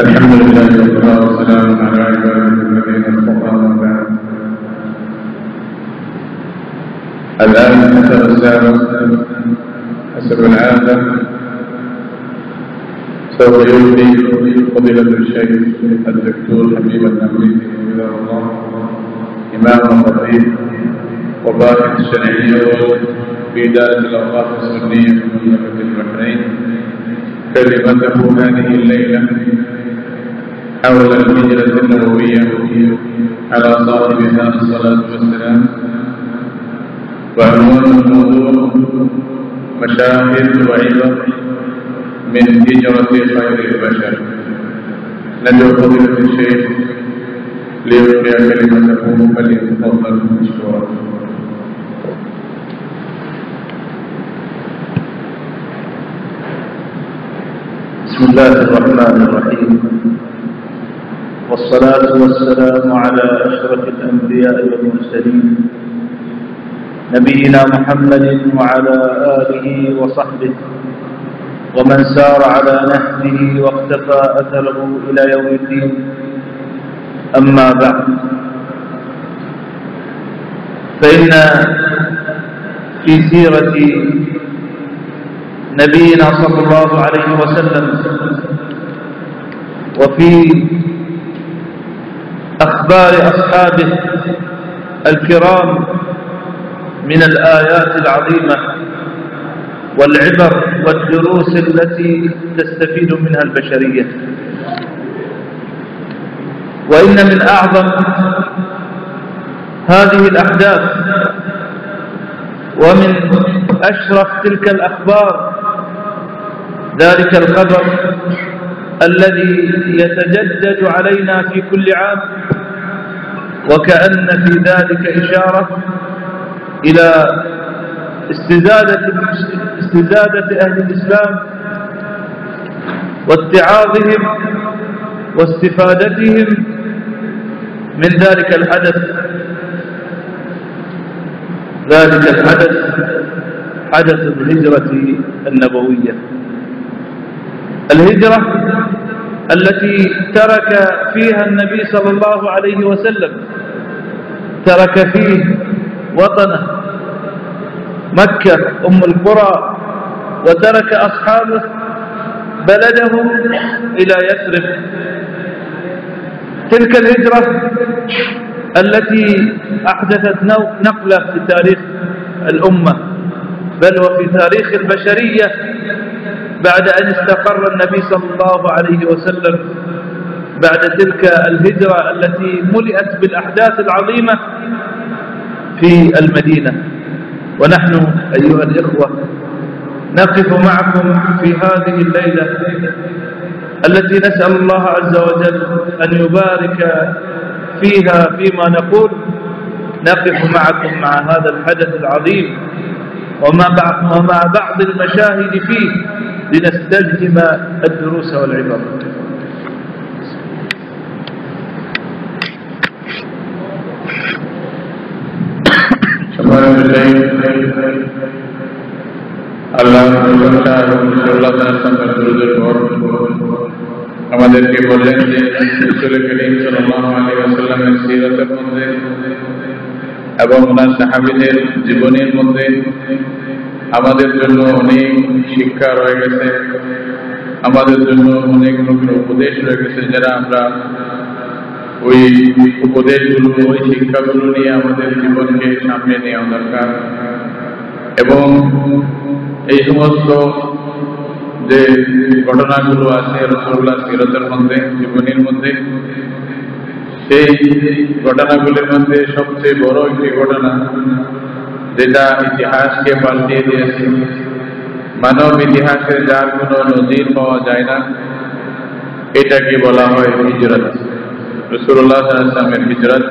الحمد لله والصلاة والسلام على عباده الذين اصطفى وبعد. الآن حسب الساعة حسب العادة سوف يلقي فضيلة الشيخ الدكتور حبيب النبيل حفظه الله إمام خطيب وباحث شرعي في دارة الأوقاف السنية في مملكة البحرين كلمته هذه الليلة حول الهجرة النبوية على صاحبها الصلاة والسلام. وعنوان الموضوع مشاهد وعبر من هجرة خير البشر. ندعو فضيلة الشيخ ليلقي كلمته فليتفضل مشكورا. بسم الله الرحمن الرحيم، والصلاة والسلام على أشرف الأنبياء والمرسلين نبينا محمد وعلى آله وصحبه ومن سار على نهجه واقتفى أثره إلى يوم الدين. أما بعد، فإن في سيرة نبينا صلى الله عليه وسلم وفي أخبار أصحابه الكرام من الآيات العظيمة والعبر والدروس التي تستفيد منها البشرية. وإن من أعظم هذه الأحداث ومن أشرف تلك الأخبار ذلك الخبر الذي يتجدد علينا في كل عام، وكأن في ذلك إشارة إلى استزادة أهل الإسلام واتعاظهم واستفادتهم من ذلك الحدث. حدث الهجرة النبوية، الهجرة التي ترك فيها النبي صلى الله عليه وسلم، ترك فيه وطنه مكة أم القرى، وترك أصحابه بلدهم إلى يثرب. تلك الهجرة التي أحدثت نقلة في تاريخ الأمة بل وفي تاريخ البشرية بعد أن استقر النبي صلى الله عليه وسلم بعد تلك الهجرة التي ملئت بالأحداث العظيمة في المدينة. ونحن أيها الإخوة نقف معكم في هذه الليلة التي نسأل الله عز وجل أن يبارك فيها فيما نقول. نقف معكم مع هذا الحدث العظيم ومع بعض المشاهد فيه لنستلهم الدروس والعبر. আমাদেরকে বললেন যে রাসূল করিম সাল্লাল্লাহু আলাইহি ওয়াসাল্লামের সিরাতের মধ্যে এবং ওনার সাহাবীদের জীবনের মধ্যে আমাদের জন্য অনেক শিক্ষা রয়ে গেছে, আমাদের জন্য অনেক নতুন উপদেশ রয়ে গেছে, যারা আমরা ওই উপদেশগুলো ওই শিক্ষাগুলো নিয়ে আমাদের জীবনকে সামনে নেওয়া দরকার। এবং এই সমস্ত যে ঘটনাগুলো আছে রাসূলুল্লাহ সিরাতের মধ্যে, জীবনীর মধ্যে, সেই ঘটনাগুলির মধ্যে সবচেয়ে বড় একটি ঘটনা যেটা ইতিহাসকে পাল্টিয়ে দিয়েছে, মানব ইতিহাসে যার কোনো নজির পাওয়া যায় না, এটাকে বলা হয় হিজরত। রাসূলুল্লাহ সাল্লাল্লাহু আলাইহি ওয়াসাল্লামের হিজরত।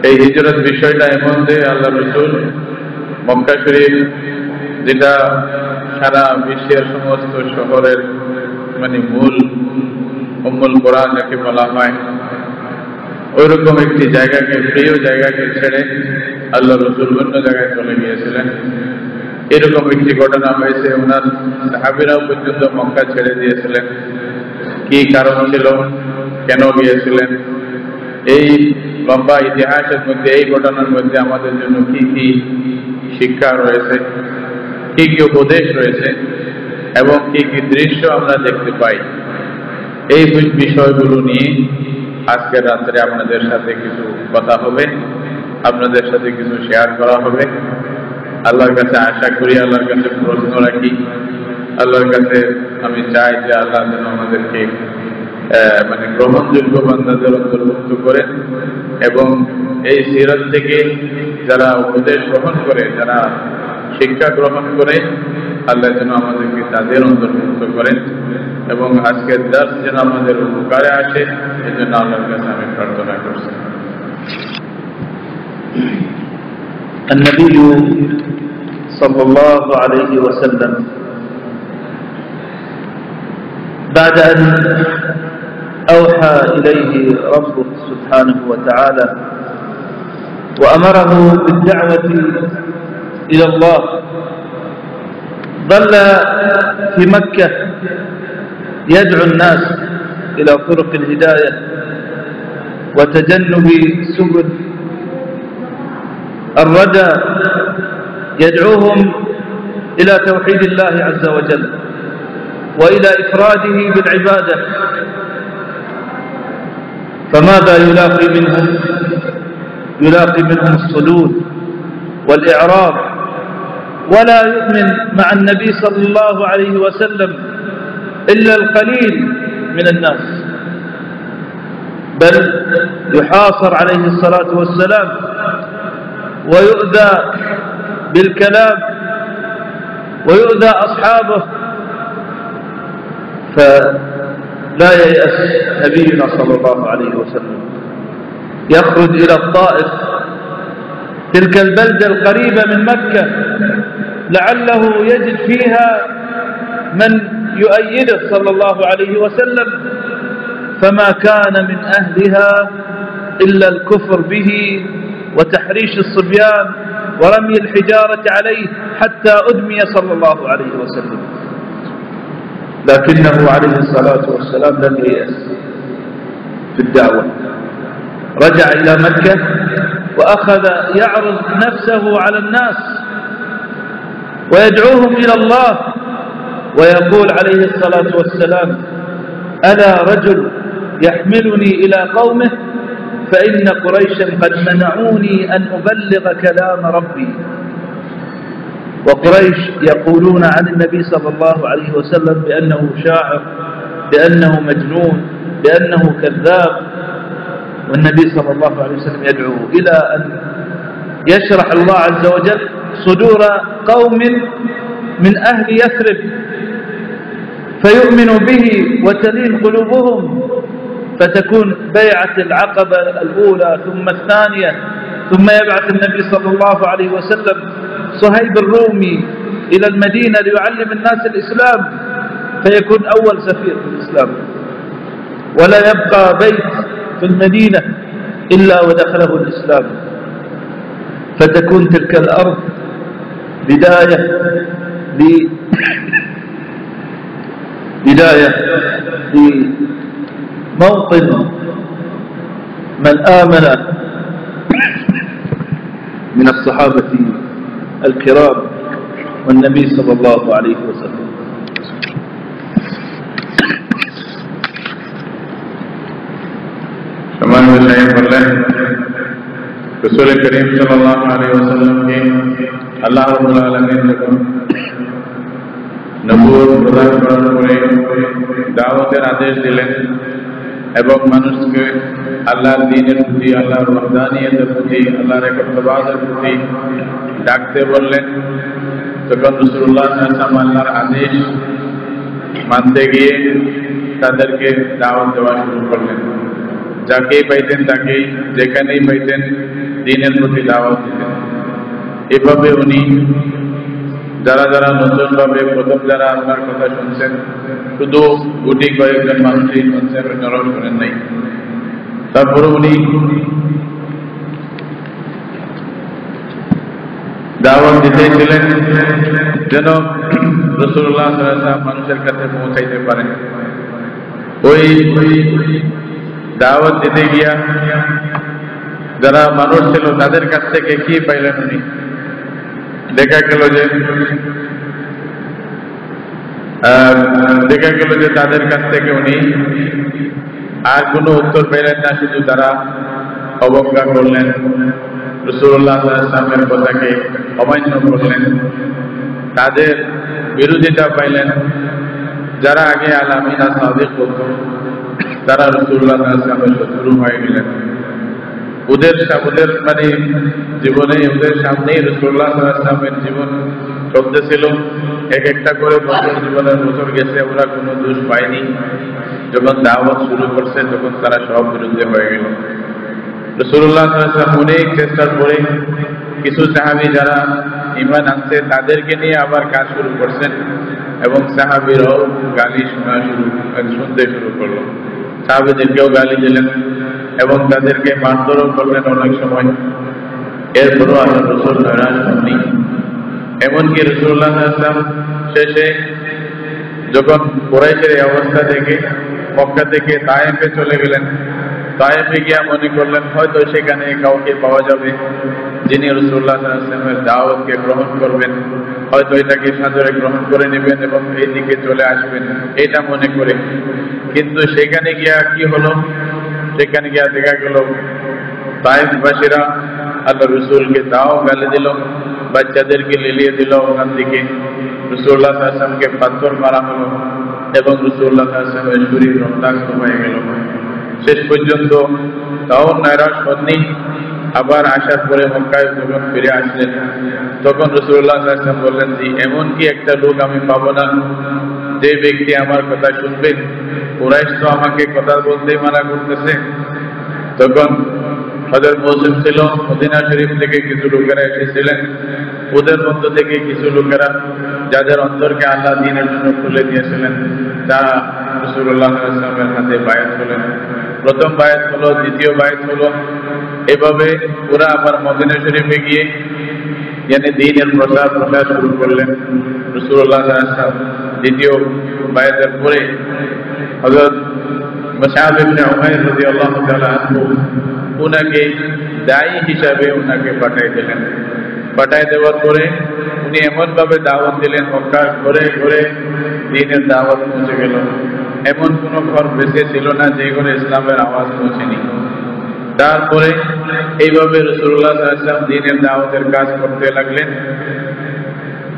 এই হিজরত বিষয়টা এমন যে আল্লাহ রাসূল মক্কা শরীফ, যেটা সারা বিশ্বের সমস্ত শহরের মূল উম্মুল কুরআন যাকে বলা হয়, ওইরকম একটি জায়গাকে, প্রিয় জায়গাকে ছেড়ে আল্লাহ রাসূল অন্য জায়গায় চলে গিয়েছিলেন। এরকম একটি ঘটনা হয়েছে, ওনার সাহাবীরাও পর্যন্ত মক্কা ছেড়ে দিয়েছিলেন। কি কারণ ছিল, কেন গিয়েছিলেন, এই লম্বা ইতিহাসের মধ্যে, এই ঘটনার মধ্যে আমাদের জন্য কি কি শিক্ষা রয়েছে, কি কি উপদেশ রয়েছে এবং কি কি দৃশ্য আমরা দেখতে পাই, এই বিষয়গুলো নিয়ে আজকের রাত্রে আপনাদের সাথে কিছু কথা হবে, আপনাদের সাথে কিছু শেয়ার করা হবে। আল্লাহর কাছে আশা করি, আল্লাহর কাছে প্রশ্ন রাখি, আল্লাহর কাছে আমি চাই যে আল্লাহ যেন আমাদেরকে গ্রহণযোগ্য বান্দাদের অন্তর্ভুক্ত করেন এবং এই সিরাত থেকে যারা উপদেশ গ্রহণ করে, যারা শিক্ষা গ্রহণ করে, আল্লাহ যেন আমাদেরকে তাদের অন্তর্ভুক্ত করেন এবং আজকের দার্স যেন আমাদের উপকারে আসে, এই জন্য আল্লাহর কাছে আমি প্রার্থনা করছি। النبي صلى الله عليه وسلم بعد أن أوحى إليه ربه سبحانه وتعالى وأمره بالدعوة إلى الله، ظل في مكة يدعو الناس إلى طرق الهداية وتجنب سبل الردى، يدعوهم إلى توحيد الله عز وجل وإلى إفراده بالعبادة. فماذا يلاقي منهم؟ يلاقي منهم الصدود والإعراض، ولا يؤمن مع النبي صلى الله عليه وسلم إلا القليل من الناس، بل يحاصر عليه الصلاة والسلام ويؤذى بالكلام ويؤذى أصحابه. فلا ييأس نبينا صلى الله عليه وسلم، يخرج إلى الطائف، تلك البلدة القريبة من مكة، لعله يجد فيها من يؤيده صلى الله عليه وسلم، فما كان من أهلها إلا الكفر به وتحريش الصبيان ورمي الحجارة عليه حتى أدمي صلى الله عليه وسلم. لكنه عليه الصلاة والسلام لم ييأس في الدعوة، رجع إلى مكة وأخذ يعرض نفسه على الناس ويدعوهم إلى الله، ويقول عليه الصلاة والسلام: ألا رجل يحملني إلى قومه فإن قريشا قد منعوني أن أبلغ كلام ربي. وقريش يقولون عن النبي صلى الله عليه وسلم بأنه شاعر، بأنه مجنون، بأنه كذاب، والنبي صلى الله عليه وسلم يدعو إلى أن يشرح الله عز وجل صدور قوم من أهل يثرب فيؤمنوا به وتلين قلوبهم، فتكون بيعة العقبة الأولى ثم الثانية، ثم يبعث النبي صلى الله عليه وسلم صهيب الرومي إلى المدينة ليعلم الناس الإسلام، فيكون أول سفير في الإسلام، ولا يبقى بيت في المدينة إلا ودخله الإسلام، فتكون تلك الأرض بداية لموطن من آمن من الصحابة الكرام والنبي صلى الله عليه وسلم. সম্মানিত সাহেব বললেন, রাসূল করিম সাল্লাল্লাহু আলাইহি ওয়াসাল্লামকে আল্লাহ রাব্বুল আলামিন যখন নবুয়ত প্রদান করার পরে দাওয়াতের আদেশ দিলেন এবং মানুষকে আল্লাহর দ্বীনের প্রতি, আল্লাহর ওয়াহদানিয়তের প্রতি, আল্লাহর একত্ববাদের প্রতি ডাকতে বললেন, তখন রাসূলুল্লাহ সাল্লাল্লাহু আলাইহি ওয়াসাল্লাম আল্লাহর আদেশ মানতে গিয়ে তাদেরকে দাওয়াত দেওয়া শুরু করলেন। যাকেই পাইতেন তাকেই, যেখানেই পাইতেন দ্বীনের প্রতি দাওয়াত দিতেন। এভাবে উনি যারা যারা নতুন ভাবে প্রথম যারা আপনার কথা শুনছেন, শুধু গুটি কয়েকজন মানুষই শুনছেন, অন্যরাও শোনেন নাই। তারপরে উনি দাওয়াত দিতেছিলেন যেন রাসূলুল্লাহ সাল্লাল্লাহু আলাইহি ওয়াসাল্লাম মানুষের কাছে পৌঁছাইতে পারেন। ওই দাওয়াত দিতে গিয়া যারা মানুষ ছিল তাদের কাছ থেকে কি পাইলেন উনি? দেখা গেল যে তাদের কাছ থেকে উনি আর কোনো উত্তর পেলেন না, শুধু তারা অবজ্ঞা করলেন, রাসূলুল্লাহ সাল্লাল্লাহু আলাইহি ওয়াসাল্লামের কথাকে অমান্য করলেন, তাদের বিরোধিতা পাইলেন। যারা আগে আলামিনা সাদিক বলত তারা রাসূলুল্লাহ সাল্লাল্লাহু আলাইহি ওয়াসাল্লামের শত্রু হয়ে গেলেন। ওদের মানে জীবনে ওদের সামনেই রাসূলুল্লাহ সাল্লাল্লাহু আলাইহি ওয়াসাল্লামের জীবন চলতেছিল। এক একটা করে বছর জীবনের বছর গেছে, ওরা কোনো দোষ পায়নি। যখন দাওয়াত শুরু করছে তখন তারা সব বিরুদ্ধে হয়ে গেল। রাসূলুল্লাহ সাল্লাল্লাহু আলাইহি ওয়াসাল্লাম অনেক চেষ্টার পরে কিছু সাহাবী যারা ঈমান আনছে তাদেরকে নিয়ে আবার কাজ শুরু করছেন এবং সাহাবীরাও গালি শুনতে শুরু করলো। সাহাবীদেরকেও গালি দিলেন এবং তাদেরকে মারধরও করলেন অনেক সময়। এরপরও আল্লাহ রাসূল নারাজ হননি। এমনকি রাসূলুল্লাহ সাল্লাল্লাহু আলাইহি ওয়াসাল্লাম শেষে যখন কুরাইশের এই অবস্থা থেকে মক্কা থেকে তায়েফে চলে গেলেন, তায়েফে গিয়া মনে করলেন হয়তো সেখানে কাউকে পাওয়া যাবে যিনি রাসূলুল্লাহ সাল্লাল্লাহু আলাইহি ওয়াসাল্লামের দাওয়াতকে গ্রহণ করবেন, হয়তো এটাকে সাদরে গ্রহণ করে নেবেন এবং এই দিকে চলে আসবেন, এটা মনে করে। কিন্তু সেখানে গিয়া কি হলো? সেখানে গিয়া দেখা গেল তায়েফবাসীরা আল্লাহ রাসূলকে দাও গালি দিল, বাচ্চাদেরকে লিলিয়ে দিল ওখান থেকে। রাসূলুল্লাহ সাল্লাল্লাহু আলাইহি ওয়াসাল্লামকে পাথর মারা হলো এবং রাসূলুল্লাহ সাল্লাল্লাহু আলাইহি ওয়াসাল্লামের শরীর রক্তাক্ত হয়ে গেল। শেষ পর্যন্ত তাও নারাজ হননি। আবার আসার পরে মক্কায় যখন ফিরে আসলেন তখন রাসূলুল্লাহ সাল্লাল্লাহু আলাইহি ওয়াসাল্লাম বললেন যে এমন কি একটা লোক আমি পাবো না যে ব্যক্তি আমার কথা শুনবে? কুরাইশ তো আমাকে কথা বলতেই মানা করতেছে। তখন হযরত মৌসুম ছিল, মদিনা শরীফ থেকে কিছু লোকেরা এসেছিলেন। ওদের মধ্য থেকে কিছু লোকেরা যাদের অন্তরকে আল্লাহ দ্বীনের জন্য খুলে দিয়েছিলেন তারা রাসূলুল্লাহ সাল্লাল্লাহু আলাইহি ওয়াসাল্লামের হাতে বায়াত হলেন। প্রথম বায়াত হলো, দ্বিতীয় বায়াত হলো। এভাবে ওরা আবার মদিনা শরীফে গিয়ে দ্বীনের প্রচার শুরু করলেন। রাসূলুল্লাহ সাল্লাল্লাহু আলাইহি ওয়াসাল্লাম দ্বিতীয় বায়াতের পরে হযরত মুসআব ইবনে উমাইর রাদিয়াল্লাহু তাআলা আনহু উনাকে দায়ী হিসাবে উনাকে পাঠিয়ে দিলেন। পাঠিয়ে দেওয়ার পরে উনি এমনভাবে দাওয়াত দিলেন, মক্কার ঘরে ঘরে দ্বীনের দাওয়াত পৌঁছে গেল। এমন কোনো ঘর বেঁচে ছিল না যে ঘরে ইসলামের আওয়াজ পৌঁছেনি। তারপরে এইভাবে রাসূলুল্লাহ সাল্লাল্লাহু আলাইহি ওয়াসাল্লাম দ্বীনের দাওয়াতের কাজ করতে লাগলেন।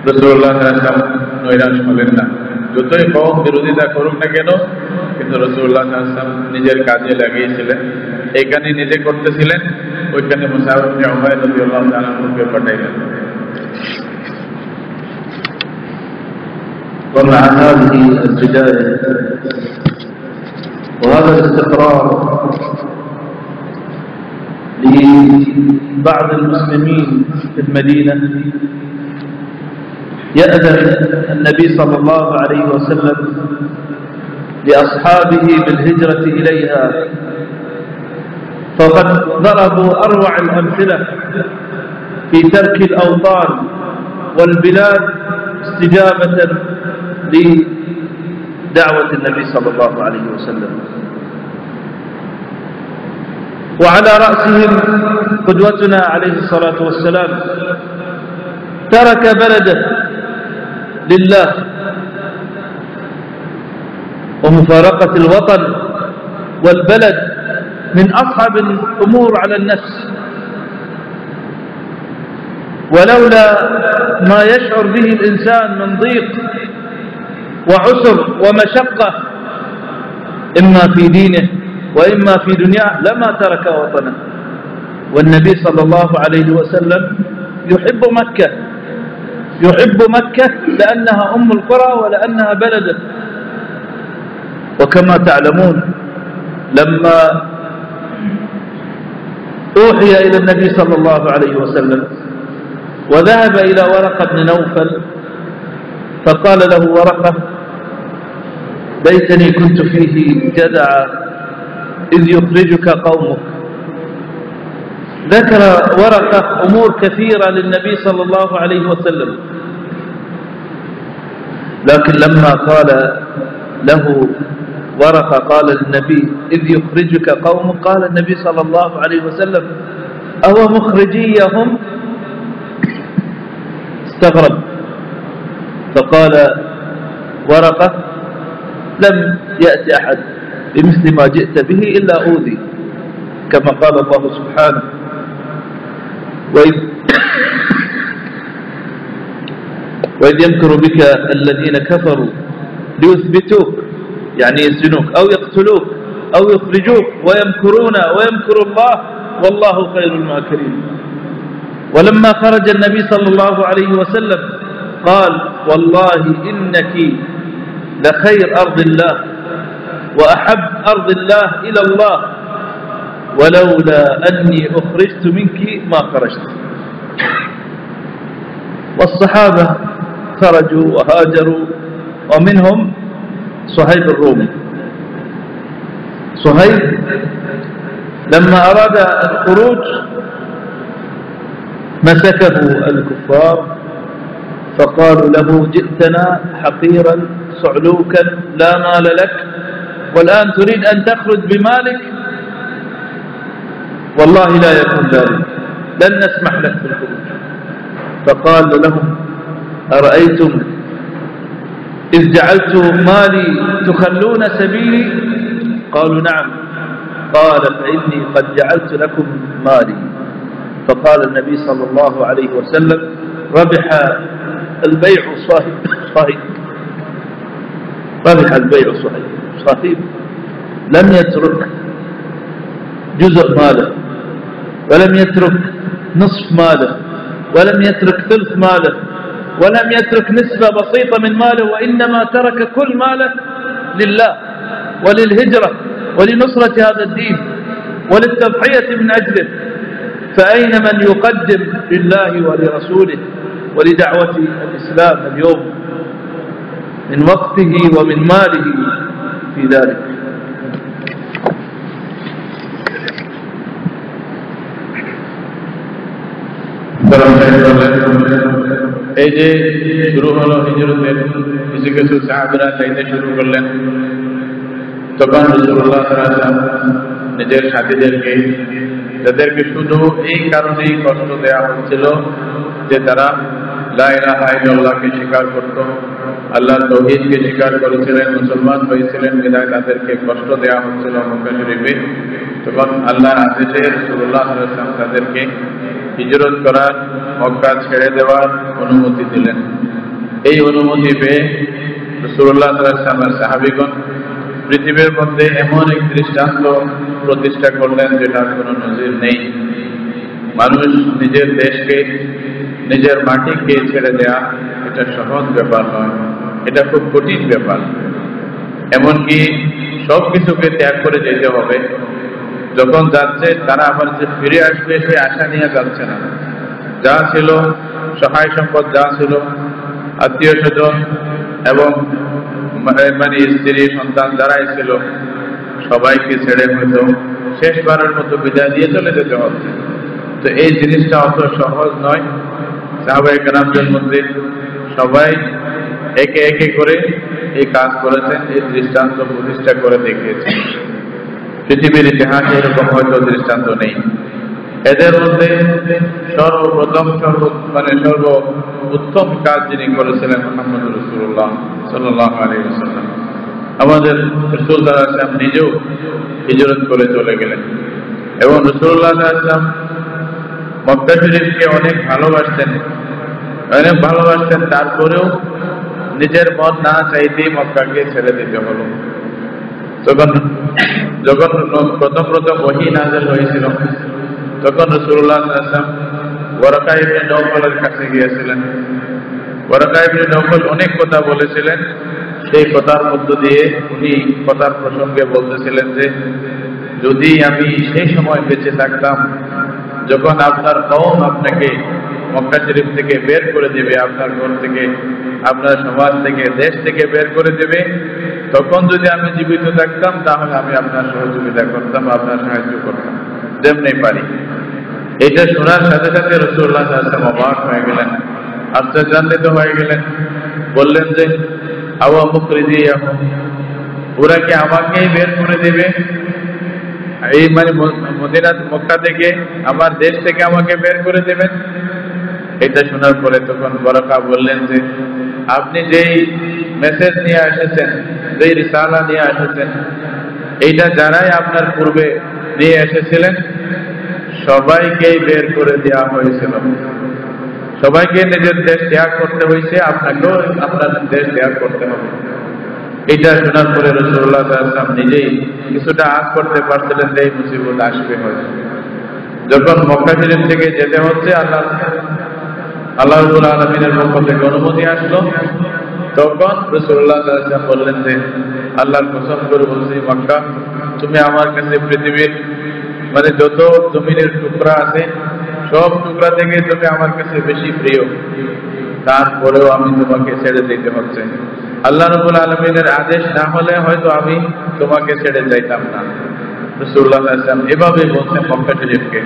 রাসূলুল্লাহ সাল্লাল্লাহু আলাইহি ওয়াসাল্লাম নৈরাশ হলেন না, যতই কওম বিরোধিতা করুক না কেন, কিন্তু রাসূলুল্লাহ সাল্লাল্লাহু আলাইহি ওয়াসাল্লাম নিজের কাজে লাগিয়েছিলেন। এইখানে নিজে করতেছিলেন, ওইখানে মুসআব ইবনে উমাইর রাদিয়াল্লাহু তাআলা আনহুকে পাঠাইলেন। ومع هذه البداية وهذا الاستقرار لبعض المسلمين في المدينة يأذن النبي صلى الله عليه وسلم لأصحابه بالهجرة إليها، فقد ضربوا أروع الأمثلة في ترك الأوطان والبلاد استجابة لدعوة النبي صلى الله عليه وسلم. وعلى رأسهم قدوتنا عليه الصلاة والسلام ترك بلده لله، ومفارقة الوطن والبلد من أصعب الأمور على النفس، ولولا ما يشعر به الإنسان من ضيق وعسر ومشقة إما في دينه وإما في دنياه لما ترك وطنه. والنبي صلى الله عليه وسلم يحب مكة لأنها أم القرى ولأنها بلده. وكما تعلمون لما أوحي إلى النبي صلى الله عليه وسلم وذهب إلى ورقة بن نوفل فقال له ورقة: ليتني كنت فيه جدعا إذ يخرجك قومك. ذكر ورقة أمور كثيرة للنبي صلى الله عليه وسلم، لكن لما قال له ورقة قال للنبي إذ يخرجك قوم، قال النبي صلى الله عليه وسلم أهو مخرجيهم؟ استغرب، فقال ورقة لم يأتي أحد بمثل ما جئت به إلا أوذي، كما قال الله سبحانه وإذ يمكر بك الذين كفروا ليثبتوك، يعني يسجنوك أو يقتلوك أو يخرجوك، ويمكرون ويمكر الله والله خير الماكرين. ولما خرج النبي صلى الله عليه وسلم قال والله إنك لخير أرض الله وأحب أرض الله إلى الله، ولولا أني أخرجت منك ما خرجت. والصحابة خرجوا وهاجروا، ومنهم صهيب الرومي. صهيب لما أراد الخروج مسكه الكفار فقالوا له جئتنا حقيرا صعلوكا لا مال لك، والآن تريد أن تخرج بمالك؟ والله لا يكون ذلك، لن نسمح لك في الخروج. فقال لهم أرأيتم إذ جعلت مالي تخلون سبيلي؟ قالوا نعم. قال فإني قد جعلت لكم مالي. فقال النبي صلى الله عليه وسلم ربح البيع صهيب. ربح البيع صهيب لم يترك جزء ماله، ولم يترك نصف ماله، ولم يترك ثلث ماله، ولم يترك نسبة بسيطة من ماله، وإنما ترك كل ماله لله وللهجرة ولنصرة هذا الدين وللتضحية من أجله. فأين من يقدم لله ولرسوله ولدعوة الإسلام اليوم من وقته ومن ماله في ذلك؟ এই যে শুরু হলো হিজরতের, কিছু কিছু সাহাবীরা চাইতে শুরু করলেন। তখন রাসূলুল্লাহ সাল্লাল্লাহু আলাইহি ওয়াসাল্লাম নিজের সাথীদেরকে তাদেরকে শুধু এই কারণেই কষ্ট দেওয়া হচ্ছিল যে তারা লা ইলাহা ইল্লাল্লাহকে স্বীকার করত, আল্লাহর তাওহীদকে স্বীকার করেছিলেন, মুসলমান হয়েছিলেন, বিধায় তাদেরকে কষ্ট দেওয়া হচ্ছিল মক্কা শরীফে। তখন আল্লাহর আদেশে রাসূলুল্লাহ সাল্লাল্লাহু আলাইহি ওয়াসাল্লাম তাদেরকে হিজরত করার, মক্কা ছেড়ে দেওয়ার অনুমতি দিলেন। এই অনুমতি পেয়ে রাসূলুল্লাহ সাল্লাল্লাহু আলাইহি ওয়াসাল্লামের সাহাবীগণ পৃথিবীর মধ্যে এমন এক দৃষ্টান্ত প্রতিষ্ঠা করলেন যেটার কোনো নজির নেই। মানুষ নিজের দেশকে, নিজের মাটিকে ছেড়ে দেয়া এটা সহজ ব্যাপার নয়, এটা খুব কঠিন ব্যাপার। এমনকি সব কিছুকে ত্যাগ করে যেতে হবে। যখন যাচ্ছে তারা আবার যে ফিরে আসবে সে আশা নিয়ে যাচ্ছে না। যা ছিল সহায় সম্পদ, যা ছিল আত্মীয় স্বজন এবং মানে স্ত্রী সন্তান যারাই ছিল সবাইকে ছেড়ে হয়তো শেষবারের মতো বিদায় দিয়ে চলে যেতে হচ্ছে। তো এই জিনিসটা অত সহজ নয়। সাহাবায়ে কেরামদের মধ্যে সবাই একে একে করে এই কাজ করেছেন, এই দৃষ্টান্ত প্রতিষ্ঠা করে দেখিয়েছেন। পৃথিবীর ইতিহাসে এরকম হয়তো দৃষ্টান্ত নেই। এদের মধ্যে সর্বপ্রথম সর্ব উত্তম কাজ যিনি করেছিলেন মুহাম্মদ রাসূলুল্লাহ সাল্লাল্লাহু আলাইহি ওয়াসাল্লাম। আমাদের রাসূল সাল্লাল্লাহু আলাইহি ওয়াসাল্লাম নিজেও হিজরত করে চলে গেলেন এবং রাসূলুল্লাহ সাল্লাল্লাহু আলাইহি ওয়াসাল্লাম মক্কা শরীফকে অনেক ভালোবাসতেন, তারপরেও নিজের মন না চাইতেই মক্কাকে ছেড়ে দিতে হলো। যখন প্রথম ওহী নাযিল হয়েছিল তখন রাসূলুল্লাহ সাল্লাল্লাহু আলাইহি ওয়াসাল্লাম ওয়ারাকা ইবনে নওফলের কাছে গিয়েছিলেন। ওয়ারাকা ইবনে নওফল অনেক কথা বলেছিলেন। সেই কথার মধ্য দিয়ে উনি কথার প্রসঙ্গে বলতেছিলেন যে যদি আমি সেই সময় বেঁচে থাকতাম যখন আপনার কওম আপনাকে মক্কা শরীফ থেকে বের করে দেবে, আপনার ঘর থেকে, আপনার সমাজ থেকে, দেশ থেকে বের করে দেবে, তখন যদি আমি জীবিত থাকতাম তাহলে আমি আপনার সহযোগিতা করতাম, আপনার সাহায্য করতাম যেমনি পারি। এটা শোনার সাথে সাথে রাসূলুল্লাহ সাল্লাল্লাহু আলাইহি ওয়াসাল্লাম অবাক হয়ে গেলেন, আশ্চর্যান্বিত হয়ে গেলেন। বললেন যে আওয়া মুখরিজিয়াহুম, ওরা কি আমাকেই বের করে দেবে? এই মানে মদিনা মক্কা থেকে, আমার দেশ থেকে আমাকে বের করে দেবেন? এটা শোনার পরে তখন বরাকা বললেন যে আপনি যেই মেসেজ নিয়ে এসেছেন, যেই রিসালা নিয়ে এসেছেন, এইটা যারাই আপনার পূর্বে নিয়ে এসেছিলেন সবাইকেই বের করে দেওয়া হয়েছিল, সবাইকে নিজের দেশ ত্যাগ করতে হয়েছে, আপনাকেও আপনার দেশ ত্যাগ করতে হবে। এটা শোনার পরে রাসূলুল্লাহ সাল্লাল্লাহু আলাইহি ওয়াসাল্লাম নিজেই কিছুটা আশ করতে পারছিলেন যে এই মুসিবত আসবে হয়তো। যখন মক্কা শরীফ থেকে যেতে হচ্ছে, আল্লাহ রাব্বুল আলামিনের পক্ষ থেকে অনুমতি আসলো, তখন রাসূলুল্লাহ সাল্লাল্লাহু আলাইহি ওয়াসাল্লাম বললেন যে আল্লাহর কসম করে বলছি মক্কা, তুমি আমার কাছে পৃথিবীর মানে যত জমিনের টুকরা আছে সব টুকরা থেকে তুমি আমার কাছে বেশি প্রিয়, তারপরেও আমি তোমাকে ছেড়ে দিতে হচ্ছে। আল্লাহ রাব্বুল আলামিনের আদেশ না হলে হয়তো আমি তোমাকে ছেড়ে যাইতাম না। রাসূলুল্লাহ সাল্লাল্লাহু আলাইহি ওয়াসাল্লাম এভাবে বলছেন মক্কা শরীফকে।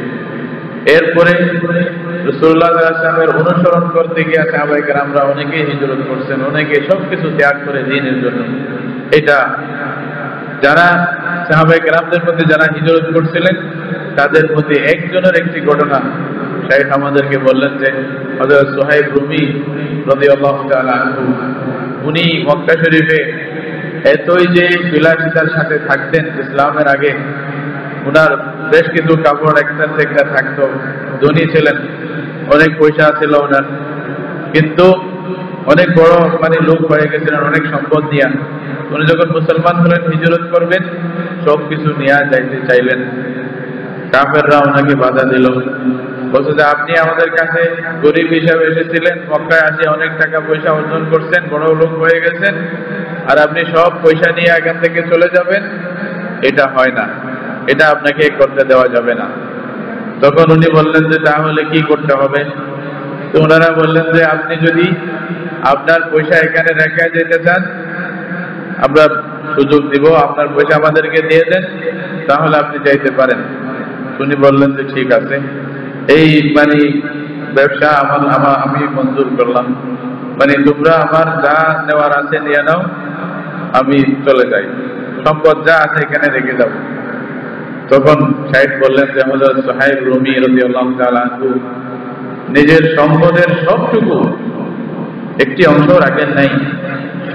এরপরে রাসূলুল্লাহ সাল্লাল্লাহু আলাইহি ওয়াসাল্লামের অনুসরণ করতে গিয়ে সাহাবায়ে কেরামরা অনেকেই হিজরত করছেন, অনেকে সবকিছু ত্যাগ করে দ্বীনের জন্য। এটা যারা সাহাবায়ে কেরামদের মধ্যে যারা হিজরত করছিলেন তাদের মধ্যে একজনের একটি ঘটনা শাইখ আমাদেরকে বললেন যে হযরত সুহাইব রুমি রাদিয়াল্লাহু তাআলা আনহু, উনি মক্কা শরীফে এতই যে বিলাসিতার সাথে থাকতেন ইসলামের আগে, উনার বেশ কিছু কাপড় একটার থেকে একটা থাকতো, ধনী ছিলেন, অনেক পয়সা ছিল ওনার, কিন্তু অনেক বড় মানে লোক হয়ে গেছিলেন, অনেক সম্পদ নিয়ে। উনি যখন মুসলমান হলেন, হিজরত করবেন, সবকিছু নিয়ে যাইতে চাইলেন। কাফেররা ওনাকে বাধা দিল, বলছে যে আপনি আমাদের কাছে গরিব হিসাবে এসেছিলেন, মক্কায় আসে অনেক টাকা পয়সা অর্জন করছেন, বড় লোক হয়ে গেছেন, আর আপনি সব পয়সা নিয়ে এখান থেকে চলে যাবেন, এটা হয় না, এটা আপনাকে করতে দেওয়া যাবে না। তখন উনি বললেন যে তাহলে কি করতে হবে? তো ওনারা বললেন যে আপনি যদি আপনার পয়সা এখানে রেখে যেতে চান, আমরা সুযোগ দিব, আপনার পয়সা আমাদেরকে দিয়ে দেন, তাহলে আপনি যাইতে পারেন। উনি বললেন যে ঠিক আছে, এই মানে ব্যবসা আমি মঞ্জুর করলাম, মানে তোমরা আমার যা নেওয়ার আছে নিয়ে নাও, আমি চলে যাই, সম্পদ যা আছে এখানে রেখে যাবো। তখন শাইখ বললেন যে হযরত সুহাইব রুমি রাদিয়াল্লাহু তাআলা আনহু নিজের সম্পদের সবটুকু, একটি অংশ রাখেন নাই,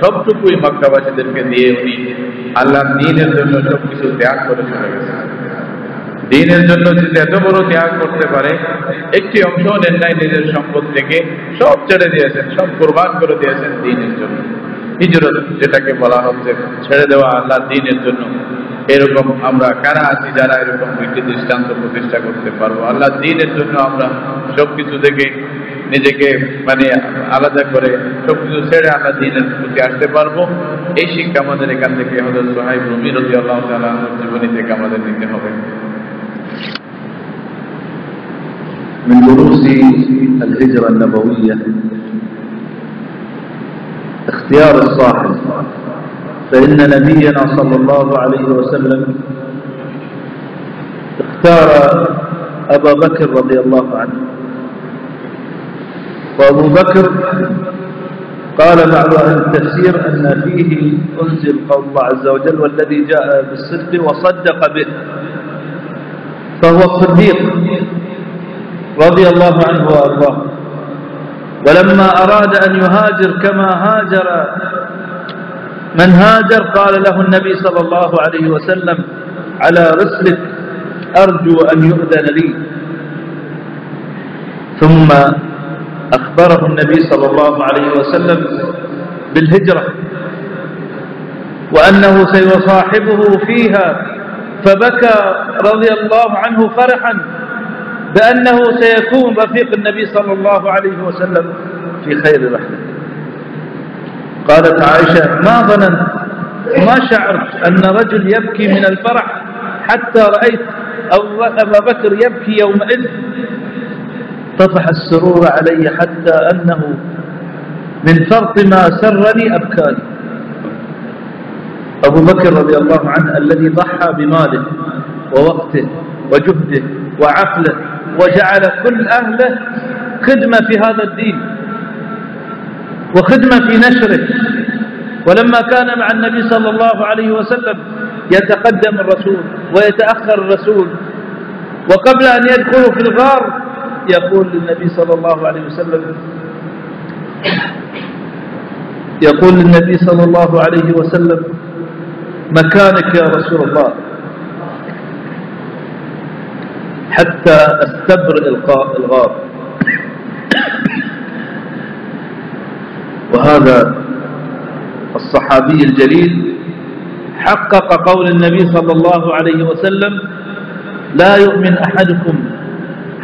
সবটুকুই মক্কাবাসীদেরকে দিয়ে উনি আল্লাহর দ্বীনের জন্য সবকিছু ত্যাগ করে চলে গেছেন। দ্বীনের জন্য যদি এত বড় ত্যাগ করতে পারে, একটি অংশ নেন নাই নিজের সম্পদ থেকে, সব ছেড়ে দিয়েছেন, সব কুরবান করে দিয়েছেন দ্বীনের জন্য। হিজরত যেটাকে বলা হচ্ছে, ছেড়ে দেওয়া আল্লাহর দ্বীনের জন্য। এরকম আমরা কারা আছি যারা এরকম একটি দৃষ্টান্ত প্রতিষ্ঠা করতে পারবো? আল্লাহর দ্বীনের জন্য আমরা সবকিছু থেকে নিজেকে মানে আলাদা করে সবকিছু ছেড়ে আল্লাহর দ্বীনের প্রতি আসতে পারবো। এই শিক্ষা আমাদের এখান থেকে হযরত সুহাইব রুমি রাদিয়াল্লাহু তাআলা আনহুর জীবনী থেকে আমাদের নিতে হবে। من دروس الهجرة النبوية اختيار الصاحب، فإن نبينا صلى الله عليه وسلم اختار أبا بكر رضي الله عنه. وأبو بكر قال بعض أهل التفسير أن فيه أنزل قول الله عز وجل والذي جاء بالصدق وصدق به، فهو الصديق رضي الله عنه وأرضاه. ولما أراد أن يهاجر كما هاجر من هاجر قال له النبي صلى الله عليه وسلم على رسلك أرجو أن يؤذن لي. ثم أخبره النبي صلى الله عليه وسلم بالهجرة وأنه سيصاحبه فيها، فبكى رضي الله عنه فرحا بأنه سيكون رفيق النبي صلى الله عليه وسلم في خير رحلة. قالت عائشة ما ظننت وما شعرت أن رجل يبكي من الفرح حتى رأيت أبا بكر يبكي يومئذ، طفح السرور علي حتى أنه من فرط ما سرني أبكاني. أبو بكر رضي الله عنه الذي ضحى بماله ووقته وجهده وعقله وجعل كل أهله خدمة في هذا الدين وخدمة في نشره، ولما كان مع النبي صلى الله عليه وسلم يتقدم الرسول ويتأخر الرسول، وقبل أن يدخلوا في الغار يقول للنبي صلى الله عليه وسلم مكانك يا رسول الله حتى استبرئ الغار. وهذا الصحابي الجليل حقق قول النبي صلى الله عليه وسلم: لا يؤمن أحدكم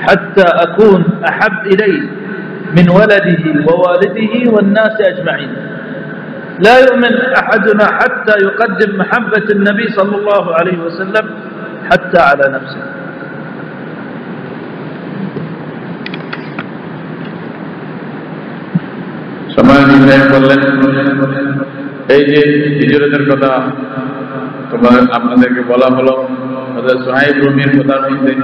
حتى أكون أحب إليه من ولده ووالده والناس أجمعين. لا يؤمن أحدنا حتى يقدم محبة النبي صلى الله عليه وسلم حتى على نفسه. এই যে হিজরতের কথা আপনাদেরকে বলা হলো হযরত সুহাইব রুমির কথার মধ্যে,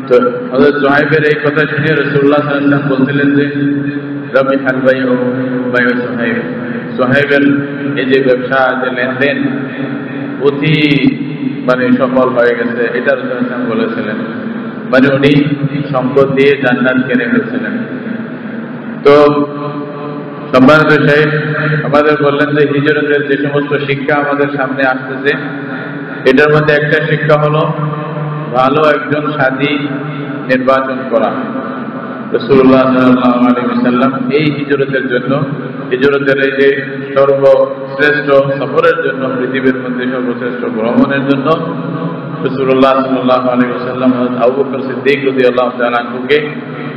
তো হযরত সুহাইবের এই কথা শুনে রাসূলুল্লাহ সাল্লাল্লাহু আলাইহি ওয়াসাল্লাম বলছিলেন যে রাবিহাল বাইউ বাইউ সুহাইব, সুহাইবের এই যে ব্যবসা, যে লেনদেন অতি সফল হয়ে গেছে, এটা রাসূলুল্লাহ সাল্লাল্লাহু আলাইহি ওয়াসাল্লাম বলেছিলেন। উনি সম্পদ দিয়ে জান্নাত কিনে ফেলছিলেন। তো সম্মানিত সাহেব আমাদের বললেন যে হিজরতের যে সমস্ত শিক্ষা আমাদের সামনে আসতেছে, এটার মধ্যে একটা শিক্ষা হলো ভালো একজন সাথী নির্বাচন করা। রাসূলুল্লাহ সাল্লাল্লাহু আলাইহি ওয়াসাল্লাম এই হিজরতের জন্য, হিজরতের এই যে সর্বশ্রেষ্ঠ সফরের জন্য, পৃথিবীর মধ্যে সর্বশ্রেষ্ঠ ভ্রমণের জন্য রাসূলুল্লাহ সাল্লাল্লাহু আলাইহি ওয়াসাল্লাম আবু বকর সিদ্দিক রাদিয়াল্লাহু তাআলা আনহুকে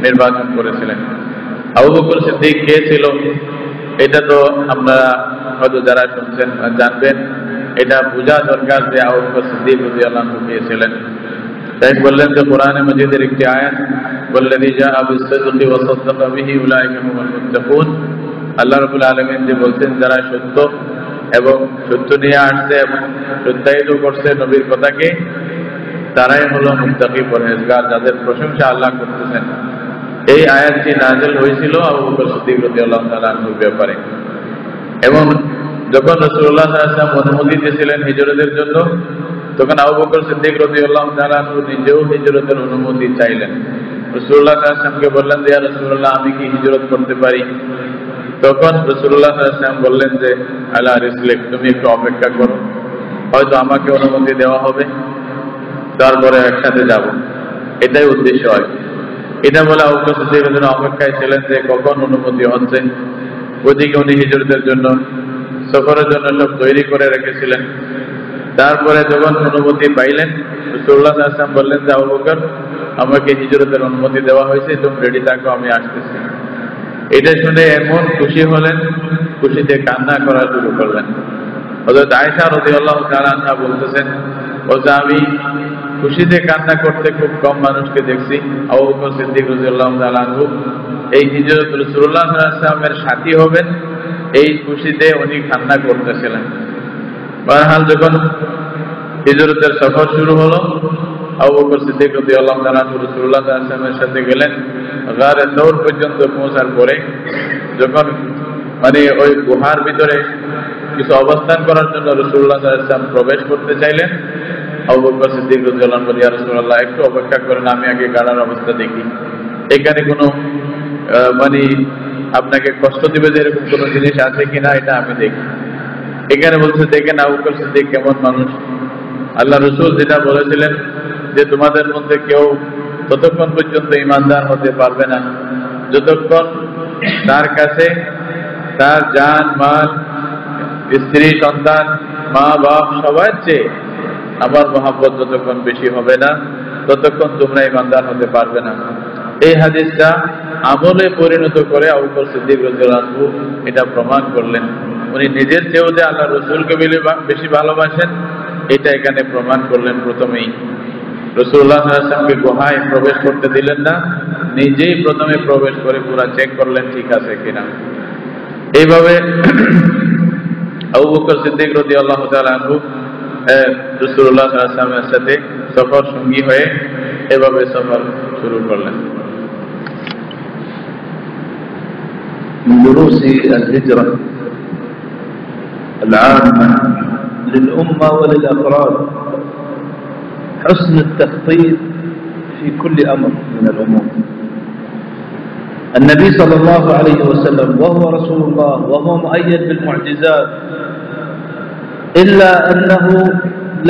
নির্বাচন করেছিলেন। আবু বকর সিদ্দিক কে ছিল এটা তো আপনারা হয়তো যারা শুনছেন জানবেন, এটা বোঝা দরকার যে আবু বকর সিদ্দিক রাদিয়াল্লাহু আনহু কে ছিলেন। তাই বললেন যে কোরআনে মাজিদের একটি আয়াত, ওয়াল্লাযী জাআ বিস-সিদকি ওয়া সাদ্দাকা বিহি উলাইকা হুমুল মুত্তাকুন। আল্লাহ রাব্বুল আলামিন যে বলছেন যারা সত্য এবং সত্য নিয়ে আসছে এবং সত্যায়িত করছে নবীর কথাকে, তারাই হলো মুত্তাকি পরহেজগার, যাদের প্রশংসা আল্লাহ করতেছেন। এই আয়াতটি নাযিল হয়েছিল আবু বকর সিদ্দিক রাদিয়াল্লাহু তাআলা আনহুর ব্যাপারে। এবং যখন রাসূলুল্লাহ সাল্লাল্লাহু আলাইহি ওয়াসাল্লাম অনুমতি দিয়েছিলেন হিজরতের জন্য, তখন আবু বকর সিদ্দিক রাদিয়াল্লাহু তাআলা আনহু নিজেও হিজরতের অনুমতি চাইলেন। রাসূলুল্লাহ সাল্লাল্লাহু আলাইহি ওয়াসাল্লামকে বললেন যে, ইয়া রাসূলুল্লাহ, আমি কি হিজরত করতে পারি? তখন রাসূলুল্লাহ সাল্লাল্লাহু আলাইহি ওয়াসাল্লাম বললেন যে, আলা রিসলিক, তুমি একটু অপেক্ষা করো, হয়তো আমাকে অনুমতি দেওয়া হবে, তারপরে একসাথে যাব। এটাই উদ্দেশ্য হয়। এটা বলে আবু বকর সিদ্দিক রাদিয়াল্লাহু অপেক্ষায় ছিলেন যে কখন অনুমতি হচ্ছে। ওইদিকে উনি হিজরতের জন্য, সফরের জন্য সব তৈরি করে রেখেছিলেন। তারপরে যখন অনুমতি পাইলেন, রাসূলুল্লাহ সাল্লাল্লাহু আলাইহি ওয়াসাল্লাম বললেন যে, আবু বকর, আমাকে হিজরতের অনুমতি দেওয়া হয়েছে, তুমি রেডি থাকো, আমি আসতেছি। এটা শুনে এমন খুশি হলেন, খুশিতে কান্না করা শুরু করলেন। হযরত আয়েশা রাদিয়াল্লাহু তাআলা আনহা বলতেছেন, আমি খুশিতে কান্না করতে খুব কম মানুষকে দেখছি। আবু বকর সিদ্দিক রাদিয়াল্লাহু তাআলা আনহু এই হিজরত রাসূলুল্লাহ সাল্লাল্লাহু আলাইহি ওয়াসাল্লামের সাথী হবেন, এই খুশিতে উনি কান্না করতেছিলেন। বহরহাল যখন হিজরতের সফর শুরু হলো, আবু বকর সিদ্দিক রাদিয়াল্লাহু তাআলা আনহু রাসূলুল্লাহ সাল্লাল্লাহু আলাইহি ওয়াসাল্লামের সাথে গেলেন। গারে তৌর পর্যন্ত পৌঁছার পরে যখন ওই গুহার ভিতরে কিছু অবস্থান করার জন্য রাসূলুল্লাহ সাল্লাল্লাহু আলাইহি ওয়াসাল্লাম প্রবেশ করতে চাইলেন, আবু বকর সিদ্দিক রাদিয়াল্লাহু আনহু বললেন, ইয়া রাসূলুল্লাহ, একটু অপেক্ষা করেন, আমি আগে গাড়ার অবস্থা দেখি। এখানে কোনো আপনাকে কষ্ট দিবে যে এরকম কোনো জিনিস আছে কিনা, এটা আমি দেখি। এখানে বলছে, দেখেন আবু বকর সিদ্দিক কেমন মানুষ। আল্লাহ রাসূল যেটা বলেছিলেন যে তোমাদের মধ্যে কেউ ততক্ষণ পর্যন্ত ঈমানদার হতে পারবে না যতক্ষণ তার কাছে তার জান, মাল, স্ত্রী, সন্তান, মা বাপ সবার চেয়ে আমার মহব্বত যতক্ষণ বেশি হবে না, ততক্ষণ তোমরা ঈমানদার হতে পারবে না। এই হাদিসটা আমলে পরিণত করে আবু বকর সিদ্দিক রাদিয়াল্লাহু আনহু এটা প্রমাণ করলেন। উনি নিজের চেয়েও যে আল্লাহ রাসূলকে বেশি ভালোবাসেন, এটা এখানে প্রমাণ করলেন। প্রথমেই রাসূলুল্লাহ সাল্লাল্লাহু আলাইহি ওয়াসাল্লামকে গুহায় প্রবেশ করতে দিলেন না, নিজেই প্রথমে প্রবেশ করে পুরা চেক করলেন ঠিক আছে কিনা। এইভাবে আবু বকর সিদ্দিক রাদিয়াল্লাহু তাআলা আনহু রাসূলুল্লাহ সাল্লাল্লাহু আলাইহি ওয়াসাল্লামের সাথে সফর সঙ্গী হয়ে এভাবে সফর শুরু করলেন। من دروس الهجرة العامة للأمة وللأفراد حسن التخطيط في كل أمر من الأمور. النبي صلى الله عليه وسلم وهو رسول الله وهو مؤيد بالمعجزات، إلا أنه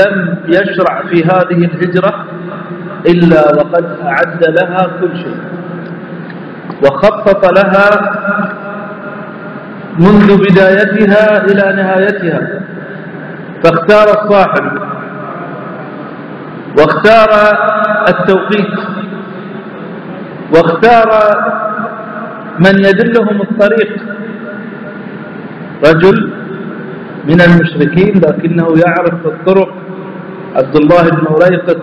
لم يشرع في هذه الهجرة إلا وقد أعد لها كل شيء وخطط لها منذ بدايتها إلى نهايتها، فاختار الصاحب واختار التوقيت واختار من يدلهم الطريق، رجل من المشركين لكنه يعرف الطرق، عبد الله بن أريقط،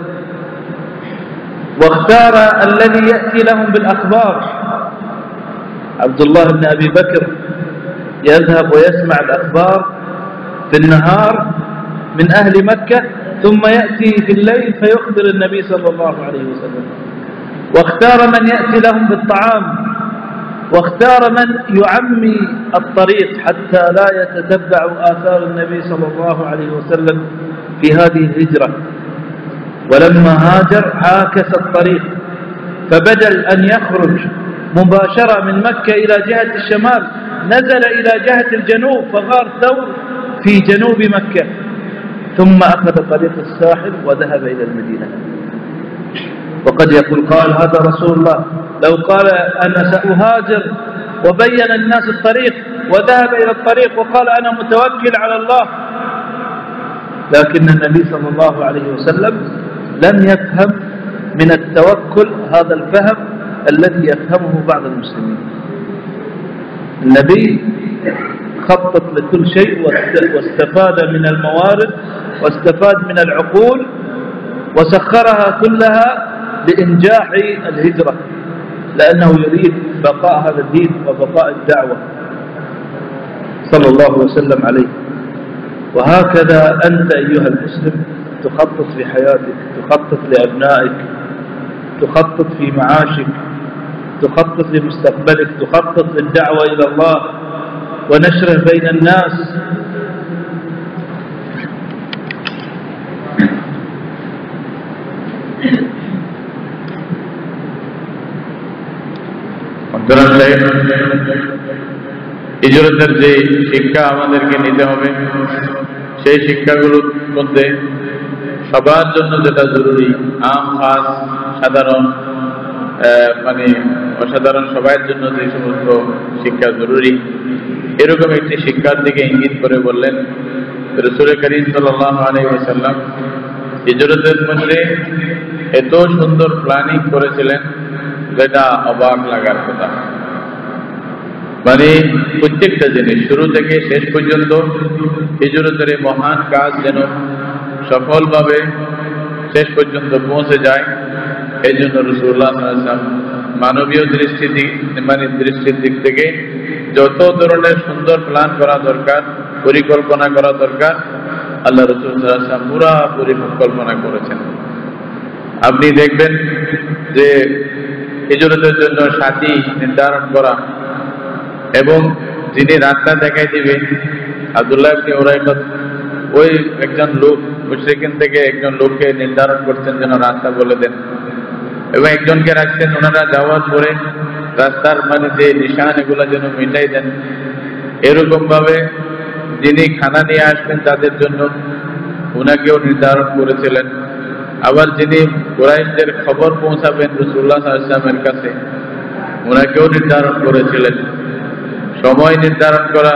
واختار الذي يأتي لهم بالأخبار، عبد الله بن أبي بكر يذهب ويسمع الأخبار في النهار من أهل مكة ثم يأتي في الليل فيخبر النبي صلى الله عليه وسلم، واختار من يأتي لهم بالطعام، واختار من يعمي الطريق حتى لا يتتبع آثار النبي صلى الله عليه وسلم في هذه الهجرة. ولما هاجر عاكس الطريق، فبدل أن يخرج مباشرة من مكة إلى جهة الشمال نزل إلى جهة الجنوب فغار ثور في جنوب مكة، ثم أخذ طريق الساحل وذهب إلى المدينة. وقد يقول قال هذا رسول الله، لو قال أنا سأهاجر وبين الناس الطريق وذهب إلى الطريق وقال أنا متوكل على الله، لكن النبي صلى الله عليه وسلم لم يفهم من التوكل هذا الفهم الذي يفهمه بعض المسلمين. النبي خطط لكل شيء واستفاد من الموارد واستفاد من العقول وسخرها كلها لإنجاح الهجرة، لأنه يريد بقاء هذا الدين وبقاء الدعوة صلى الله وسلم عليه. وهكذا أنت أيها المسلم تخطط في حياتك، تخطط لأبنائك، تخطط في معاشك، تخطط لمستقبلك، تخطط للدعوة إلى الله ونشره بين الناس. হিজরতের যে শিক্ষা আমাদেরকে নিতে হবে সেই শিক্ষাগুলোর মধ্যে সবার জন্য যেটা জরুরি, আম খাস সাধারণ অসাধারণ সবার জন্য যে সমস্ত শিক্ষা জরুরি, এরকম একটি শিক্ষার দিকে ইঙ্গিত করে বললেন রাসূল করিম সাল্লাল্লাহু আলাইহি ওয়াসাল্লাম হিজরতের মধ্যে এত সুন্দর প্ল্যানিং করেছিলেন যেটা অবাক লাগার কথা। প্রত্যেকটা জিনিস শুরু থেকে শেষ পর্যন্ত হিজরতের মহান কাজ যেন সফলভাবে শেষ পর্যন্ত পৌঁছে যায়, এই জন্য রাসূলুল্লাহ সাল্লাল্লাহু আলাইহি ওয়াসাল্লাম মানবীয় দৃষ্টির দিক থেকে যত ধরনের সুন্দর প্ল্যান করা দরকার, পরিকল্পনা করা দরকার, আল্লাহ রাসূল সাল্লাল্লাহু আলাইহি ওয়াসাল্লাম পুরা পরিকল্পনা করেছেন। আপনি দেখবেন যে হিজরতের জন্য সাথী নির্ধারণ করা এবং যিনি রাস্তা দেখাই দিবে, আব্দুল্লাহ ইবনে উরাইকত ওই একজন লোক মুশরিকিন থেকে একজন লোককে নির্ধারণ করছেন যেন রাস্তা বলে দেন, এবং একজনকে রাখছেন ওনারা যাওয়ার পরে রাস্তার যে নিশান এগুলো যেন মিটাই দেন। এরকম ভাবে যিনি খানা নিয়ে আসবেন তাদের জন্য ওনাকেও নির্ধারণ করেছিলেন। আবার যিনি কুরাইশদের খবর পৌঁছাবেন রাসূলুল্লাহ সাল্লাল্লাহু আলাইহি ওয়াসাল্লামের কাছে ওনাকেও নির্ধারণ করেছিলেন। সময় নির্ধারণ করা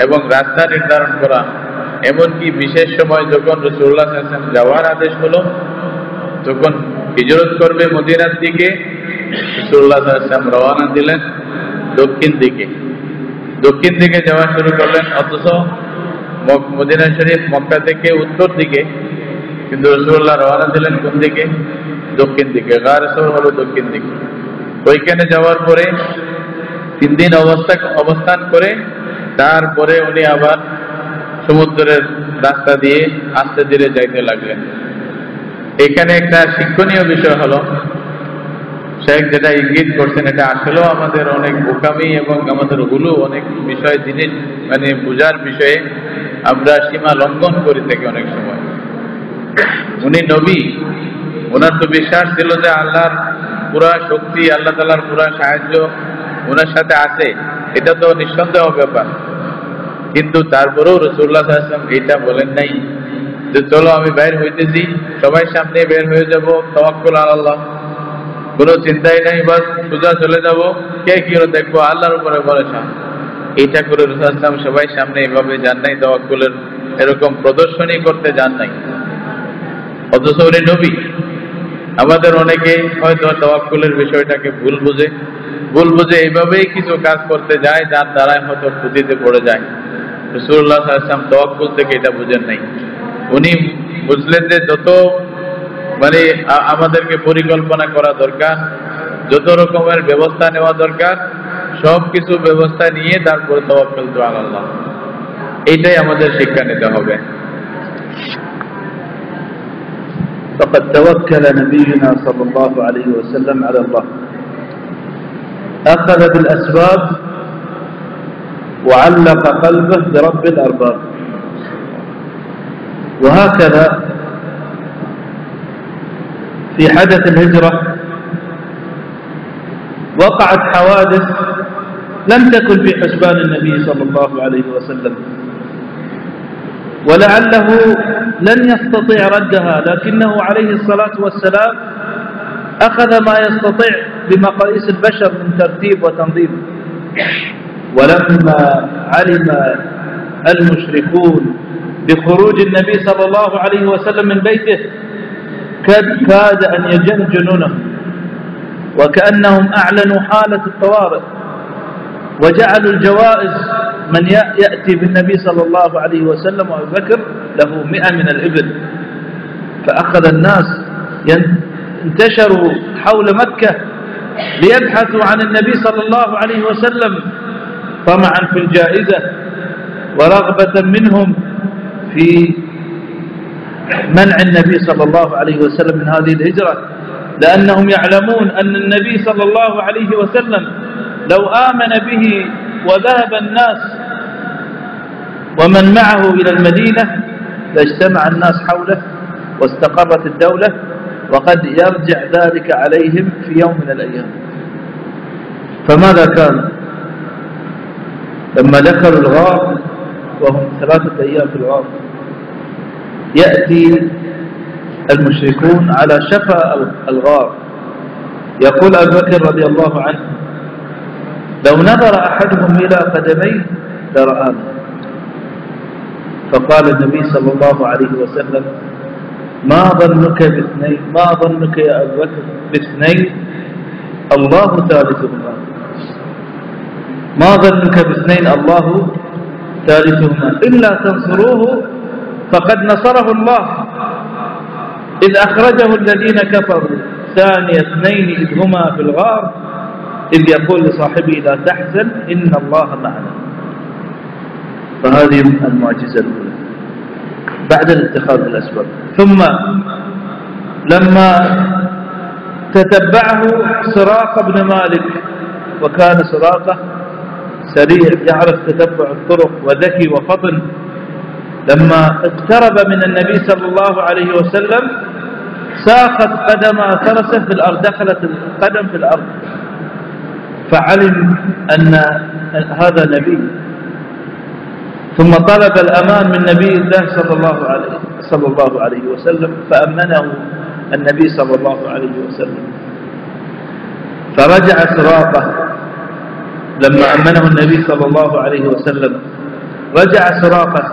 এবং রাস্তা নির্ধারণ করা, এমনকি বিশেষ সময় যখন রাসূলুল্লাহ সাল্লাল্লাহু আলাইহি ওয়াসাল্লাম যাওয়ার আদেশ হলো, যখন হিজরত করবে মদিনার দিকে, রাসূলুল্লাহ সাল্লাল্লাহু আলাইহি ওয়াসাল্লাম রওনা দিলেন দক্ষিণ দিকে যাওয়া শুরু করলেন, অথচ মদিনা শরীফ মক্কা থেকে উত্তর দিকে, কিন্তু রাসূলুল্লাহ রওনা দিলেন কোন দিকে? দক্ষিণ দিকে। গার সওর হলো দক্ষিণ দিকে। ওইখানে যাওয়ার পরে 3 দিন অবস্থান করে তারপরে উনি আবার সমুদ্রের রাস্তা দিয়ে আস্তে ধীরে যাইতে লাগলেন। এখানে একটা শিক্ষণীয় বিষয় হলো, শেখ যেটা ইঙ্গিত করছেন এটা আসলেও আমাদের অনেক বোকামি এবং আমাদের হুলু অনেক বিষয় জিনিস বোঝার বিষয়ে আমরা সীমা লঙ্ঘন করে থাকি অনেক সময়। উনি নবী, ওনার তো বিশ্বাস ছিল যে আল্লাহর পুরা শক্তি, আল্লাহ তাআলার পুরা সাহায্য ওনার সাথে আছে, এটা তো নিঃসন্দেহ ব্যাপার। কিন্তু তারপরেও রাসূলুল্লাহ সাল্লাল্লাহু আলাইহি ওয়াসাল্লাম এটা বলেন নাই যে চলো আমি বাইর হইতেছি, সবাই সামনে বের হয়ে যাব, তাওয়াক্কুল আলাল্লাহ, কোনো চিন্তাই নাই, বাস সোজা চলে যাব, কে কি দেখবো, আল্লাহর উপরে ভরসা। এটা করে রাসূলুল্লাহ সাল্লাল্লাহু আলাইহি ওয়াসাল্লাম সবাই সামনে এভাবে যান নাই, তাওয়াক্কুলের এরকম প্রদর্শনী করতে যান নাই। অথচ উনি নবী। আমাদের অনেকে হয়তো তাওয়াক্কুলের বিষয়টাকে ভুল বুঝে এইভাবেই কিছু কাজ করতে যায়, যার দ্বারাই হয়তো ক্ষতিতে পড়ে যায়। রাসূলুল্লাহ সাল্লাল্লাহু আলাইহি ওয়াসাল্লাম তাওয়াক্কুল থেকে এটা বুঝেন নাই। উনি বুঝলেন যে যত আমাদেরকে পরিকল্পনা করা দরকার, যত রকমের ব্যবস্থা নেওয়া দরকার, সবকিছু ব্যবস্থা নিয়ে তারপরে তাওয়াক্কুল তো আল্লাহ, এইটাই আমাদের শিক্ষা নিতে হবে। فقد توكل نبينا صلى الله عليه وسلم على الله، أخذ بالأسباب وعلق قلبه برب الأرباب. وهكذا في حدث الهجرة وقعت حوادث لم تكن في حسبان النبي صلى الله عليه وسلم، ولعله لن يستطيع ردها، لكنه عليه الصلاة والسلام أخذ ما يستطيع بمقاييس البشر من ترتيب وتنظيم. ولما علم المشركون بخروج النبي صلى الله عليه وسلم من بيته كاد أن يجنونه، وكأنهم أعلنوا حالة الطوارئ، وجعلوا الجوائز من يأتي بالنبي صلى الله عليه وسلم وأبو بكر له 100 من الإبل. فأخذ الناس انتشروا حول مكة ليبحثوا عن النبي صلى الله عليه وسلم طمعا في الجائزة، ورغبة منهم في منع النبي صلى الله عليه وسلم من هذه الهجرة، لأنهم يعلمون أن النبي صلى الله عليه وسلم لو آمن به وذهب الناس ومن معه إلى المدينة لاجتمع الناس حوله واستقرت الدولة، وقد يرجع ذلك عليهم في يوم من الأيام. فماذا كان لما دخلوا الغار وهم 3 أيام في الغار؟ يأتي المشركون على شفا الغار، يقول أبو بكر رضي الله عنه لو نظر أحدهم إلى قدميه لرآنا. فقال النبي صلى الله عليه وسلم ما ظنك باثنين، ما ظنك يا أبو بكر باثنين الله ثالثهما، ما ظنك باثنين الله ثالثهما إلا تنصروه فقد نصره الله إذ أخرجه الذين كفروا ثاني اثنين إذ هما في الغار إذ يقول لصاحبه لا تحزن إن الله معنا. فهذه المعجزة الأولى بعد الاتخاذ الأسباب. ثم لما تتبعه سراقة بن مالك، وكان سراقة سريع يعرف تتبع الطرق وذكي وفطن، لما اقترب من النبي صلى الله عليه وسلم ساقت قدم فرسه في الأرض، دخلت القدم في الأرض، فعلم أن هذا نبي، ثم طلب الأمان من نبي الله صلى الله عليه وسلم، فأمنه النبي صلى الله عليه وسلم. فرجع سراقة لما أمنه النبي صلى الله عليه وسلم، رجع سراقة،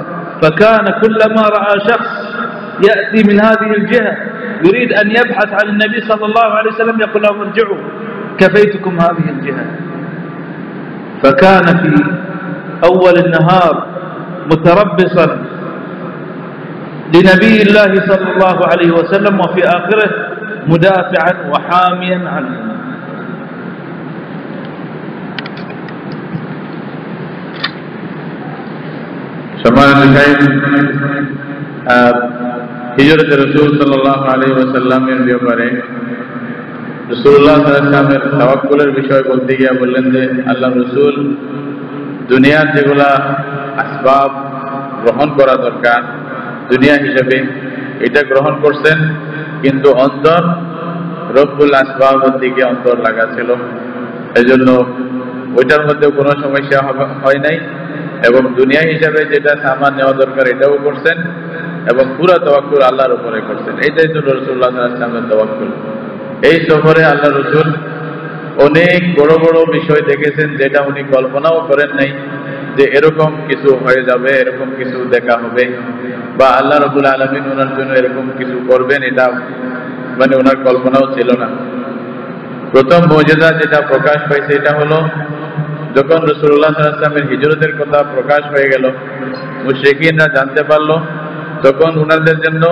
فكان كلما رأى شخص يأتي من هذه الجهة يريد أن يبحث عن النبي صلى الله عليه وسلم يقول لهم ارجعوا كفيتكم هذه الجهة. فكان في أول النهار متربصا لنبي الله صلى الله عليه وسلم، وفي آخره مدافعا وحاميا عنه. হিজরত রাসূল সাল্লাল্লাহু আলাইহি ওয়াসাল্লামের ব্যাপারে রাসূলুল্লাহ সাল্লাল্লাহু আলাইহি ওয়াসাল্লামের তাওয়াক্কুলের বিষয় বলতে গিয়ে বললেন যে আল্লাহ রাসূল দুনিয়ার যেগুলা আসবাব গ্রহণ করা দরকার দুনিয়া হিসেবে, এটা গ্রহণ করছেন, কিন্তু অন্তর রব্বুল আসবাবের দিকে অন্তর লাগা ছিল, এজন্য ওইটার মধ্যে কোনো সমস্যা হয় নাই। এবং দুনিয়া হিসাবে যেটা সামান নেওয়া দরকার এটাও করছেন, এবং পুরো তাওয়াক্কুল আল্লাহর উপরে করছেন। এইটাই তো রাসূলুল্লাহ সাল্লাল্লাহু আলাইহি ওয়াসাল্লামের তাওয়াক্কুল। এই সফরে আল্লাহ রাসূল অনেক বড় বড় বিষয় দেখেছেন যেটা উনি কল্পনাও করেন নাই যে এরকম কিছু হয়ে যাবে, এরকম কিছু দেখা হবে, বা আল্লাহ রাব্বুল আলামিন ওনার জন্য এরকম কিছু করবেন, এটা মানে ওনার কল্পনাও ছিল না। প্রথম মুজিজা যেটা প্রকাশ পাইছে এটা হলো যখন রাসূলুল্লাহ সাল্লাল্লাহু আলাইহি ওয়াসাল্লামের হিজরতের কথা প্রকাশ হয়ে গেল, মুশরিকিনরা জানতে পারলো, তখন ওনাদের জন্য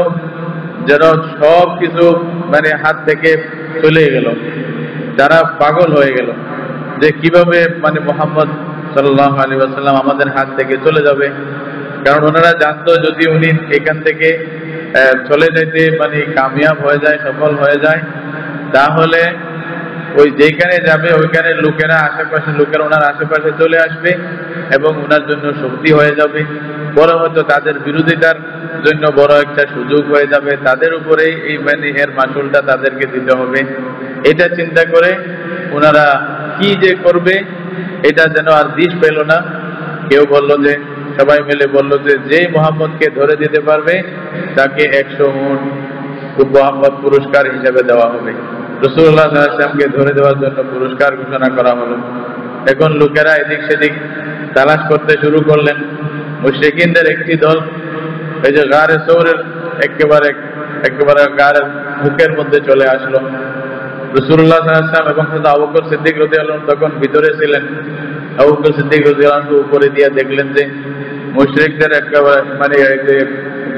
যেন সব কিছু মানে হাত থেকে চলে গেল, তারা পাগল হয়ে গেল যে কিভাবে মানে মুহাম্মদ সাল্লাল্লাহু আলাইহি ওয়াসাল্লাম আমাদের হাত থেকে চলে যাবে। কারণ ওনারা জানতো যদি উনি এখান থেকে চলে যেতে মানে কামিয়াব হয়ে যায়, সফল হয়ে যায়, তাহলে ওই যেখানে যাবে ওইখানে লোকেরা আশেপাশে লোকেরা ওনার আশেপাশে চলে আসবে এবং ওনার জন্য শক্তি হয়ে যাবে, বড় হয়তো তাদের বিরোধিতার জন্য বড় একটা সুযোগ হয়ে যাবে, তাদের উপরে এই মানে এর মাসুলটা তাদেরকে দিতে হবে। এটা চিন্তা করে ওনারা কি যে করবে এটা যেন আর দিশ পেল না। কেউ বলল যে, সবাই মিলে বলল যে যে মুহাম্মদকে ধরে দিতে পারবে তাকে 100 উট মুহাম্মদ পুরস্কার হিসেবে দেওয়া হবে। রাসূলুল্লাহ সাল্লাল্লাহু আলাইহি ওয়াসাল্লামকে ধরে দেওয়ার জন্য পুরস্কার ঘোষণা করা হলো। এখন লোকেরা এদিক সেদিক তালাশ করতে শুরু করলেন। মুশরিকিনদের একটি দল এই যে গারে সৌরের একেবারে গারের মুখের মধ্যে চলে আসলো। রাসূলুল্লাহ সাল্লাল্লাহু আলাইহি ওয়াসাল্লাম এবং হযরত আবু বকর সিদ্দিক রাদিয়াল্লাহু আনহু তখন ভিতরে ছিলেন। আবু বকর সিদ্দিক রাদিয়াল্লাহু আনহু উপরে দিয়ে দেখলেন যে মুশরিকদের একেবারে মানে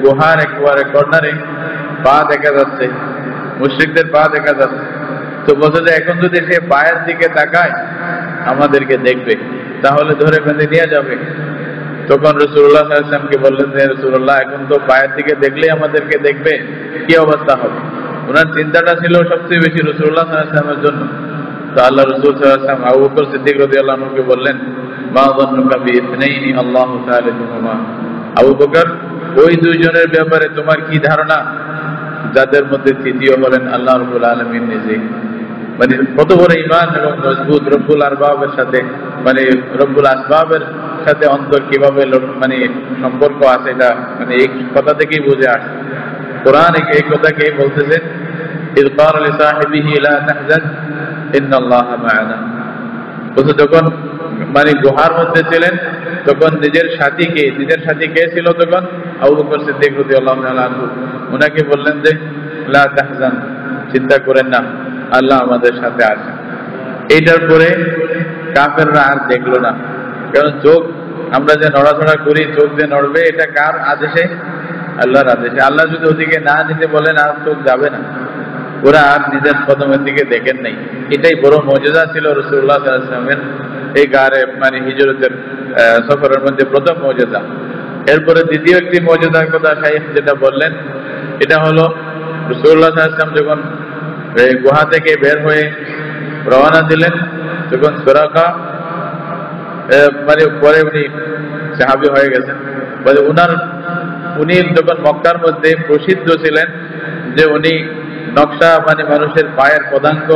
গুহার একেবারে কর্নারে পা দেখা যাচ্ছে, মুশরিকদের পা দেখা যাচ্ছে। তো বলছে যে এখন যদি সে পায়ের দিকে তাকায় আমাদেরকে দেখবে, তাহলে ধরে বেঁধে নিয়ে যাবে। তখন রাসূলুল্লাহ সাল্লাল্লাহু আলাইহি ওয়াসাল্লামকে বললেন যে রাসূলুল্লাহ এখন তো পায়ের দিকে দেখলেই আমাদেরকে দেখবে, কি অবস্থা হবে? ওনার চিন্তাটা ছিল সবচেয়ে বেশি রাসূলুল্লাহ সাল্লাল্লাহু আলাইহি ওয়াসাল্লামের জন্য। তো আল্লাহ রাসূল সাল্লাল্লাহু আলাইহি ওয়াসাল্লাম আবু বকর সিদ্দিক রাদিয়াল্লাহু আনহুকে বললেন, মা যান্নুকা বিইসনাইনি আল্লাহু সালিসুহুমা। আবু বকর, ওই দুইজনের ব্যাপারে তোমার কি ধারণা যাদের মধ্যে তৃতীয় হলেন আল্লাহ রাব্বুল আলামিন নিজে? মানে কত বড় ঈমান এবং মজবুত রব্বুল আরবাবের সাথে, মানে রব্বুল আসবাবের সাথে অন্তর কিভাবে মানে সম্পর্ক আছে, এটা মানে এই কথা থেকেই বুঝে আসে। কোরআন এই কথাকে বলতেছে, ইয ক্বাল লিসাহিবিহি লা তাহজান ইন্নাল্লাহা মা'ানা। বলতে যখন মানে গুহার মধ্যে ছিলেন তখন নিজের সাথী কে ছিল তখন? আবু বকর সিদ্দিক রাদিয়াল্লাহু তাআলা আনহু। ওনাকে বললেন যে লা তাহজান, চিন্তা করেন না, আল্লাহ আমাদের সাথে আছেন। এইটার পরে কাফেররা আর দেখলো না, কারণ চোখ আমরা যে নড়াচড়া করি, চোখ যে নড়বে, এটা কার আদেশে? আল্লাহর আদেশে। আল্লাহ যদি ওদিকে না নিতে বলেন আর চোখ যাবে না। ওরা আর নিজের কদমের দিকে দেখেন নাই। এটাই বড় মুজিজা ছিল রাসূলুল্লাহ সাল্লাল্লাহু আলাইহি ওয়াসাল্লামের এই গারে মানে হিজরতের সফরের মধ্যে প্রথম মুজিজা। এরপরে দ্বিতীয় একটি মুজিজার কথা শাইখ যেটা বললেন, এটা হলো রাসূলুল্লাহ সাল্লাল্লাহু আলাইহি ওয়াসাল্লাম যখন গুহা থেকে বের হয়ে রওনা দিলেন, তখন সুরাকা মানে পরে উনি সাহাবী হয়ে গেছেন, বলে উনি তখন মক্কার মধ্যে প্রসিদ্ধ ছিলেন যে উনি নকশা মানে মানুষের পায়ের পদাঙ্ক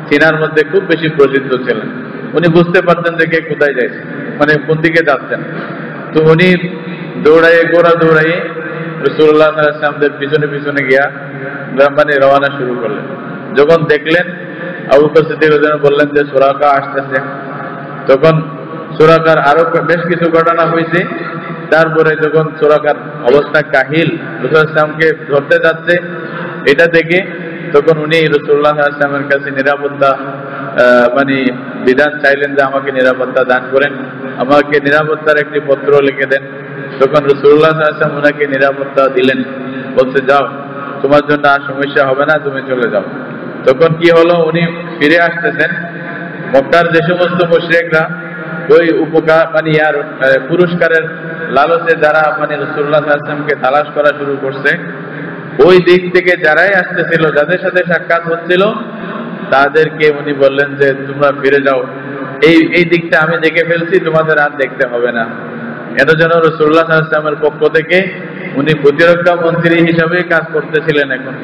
চেনার মধ্যে খুব বেশি প্রসিদ্ধ ছিলেন। উনি বুঝতে পারতেন যে কে কোথায় যাইছে, মানে কোন দিকে যাচ্ছেন। তো উনি ঘোড়া দৌড়াইয়ে রাসূলুল্লাহ সাল্লাল্লাহু আলাইহি ওয়াসাল্লামের পিছনে পিছনে গিয়া মানে রওনা শুরু করলেন। যখন দেখলেন, আবু বকর সিদ্দিক রাদিয়াল্লাহু আনহু বললেন যে সুরাকা আসতেছে। তখন সুরাকার আরো বেশ কিছু ঘটনা হয়েছে। তারপরে যখন সুরাকার অবস্থা কাহিল, রাসূলুল্লাহ সাল্লাল্লাহু আলাইহি ওয়াসাল্লামকে ধরতে যাচ্ছে, এটা দেখে তখন উনি রাসূলুল্লাহ সাল্লাল্লাহু আলাইহি ওয়াসাল্লামের কাছে নিরাপত্তা মানে বিধান চাইলেন যে আমাকে নিরাপত্তা দান করেন, আমাকে নিরাপত্তার একটি পত্র লিখে দেন। তখন রাসূলুল্লাহ সাল্লাল্লাহু আলাইহি ওয়াসাল্লাম ওনাকে নিরাপত্তা দিলেন, বলছে যাও, তোমার জন্য আর সমস্যা হবে না, তুমি চলে যাও। তখন কি হলো, উনি ফিরে আসতেছেন। মক্কার যে সমস্ত মুশরিকরা ওই উপকার মানে ইয়ার পুরস্কারের লালচে যারা মানে রাসূলুল্লাহ সাল্লাল্লাহু আলাইহি ওয়াসাল্লামকে তালাশ করা শুরু করছে, ওই দিক থেকে যারাই আসতেছিল, যাদের সাথে সাক্ষাৎ হচ্ছিল, তাদেরকে উনি বললেন যে তোমরা ফিরে যাও, এই দিকটা আমি দেখে ফেলছি, তোমাদের আর দেখতে হবে না। এটা যেন রাসূলুল্লাহ সাল্লাল্লাহু আলাইহি ওয়াসাল্লামের পক্ষ থেকে উনি প্রতিরক্ষা মন্ত্রী হিসাবে কাজ করতেছিলেন। এখন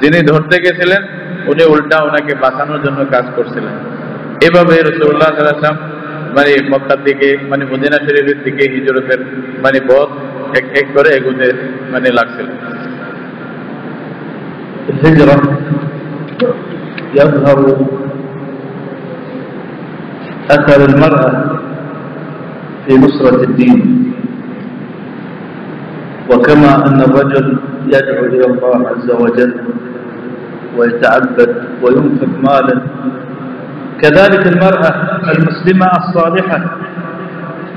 যিনি ধরতে গেছিলেন উনি উল্টা ওনাকে বাঁচানোর জন্য কাজ করছিলেন। এভাবে রাসূলুল্লাহ সাল্লাল্লাহু আলাইহি ওয়াসাল্লাম মক্কার দিকে মদিনা শরীফের দিকে হিজরতের পথ এক এক করে এগোতে লাগছিল। الهجرة يظهر أثر المرأة في نصرة الدين، وكما أن الرجل يدعو إلى الله عز وجل ويتعبد وينفق مالا، كذلك المرأة المسلمة الصالحة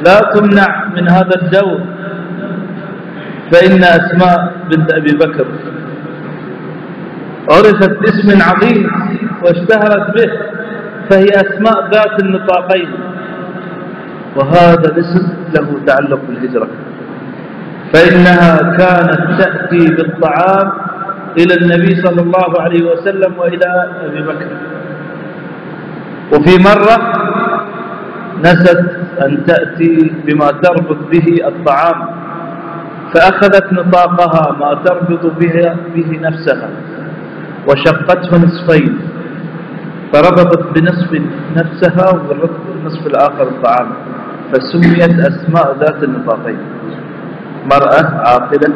لا تمنع من هذا الدور. فإن أسماء بنت أبي بكر عرفت باسم عظيم واشتهرت به، فهي أسماء ذات النطاقين، وهذا الاسم له تعلق بالهجرة، فإنها كانت تأتي بالطعام إلى النبي صلى الله عليه وسلم وإلى أبي بكر. وفي مرة نست أن تأتي بما تربط به الطعام، فأخذت نطاقها ما تربط به نفسها وشقته نصفين، فربطت بنصف نفسها وبالنصف الآخر الطعام، فسميت أسماء ذات النطاقين. مرأة عاقلة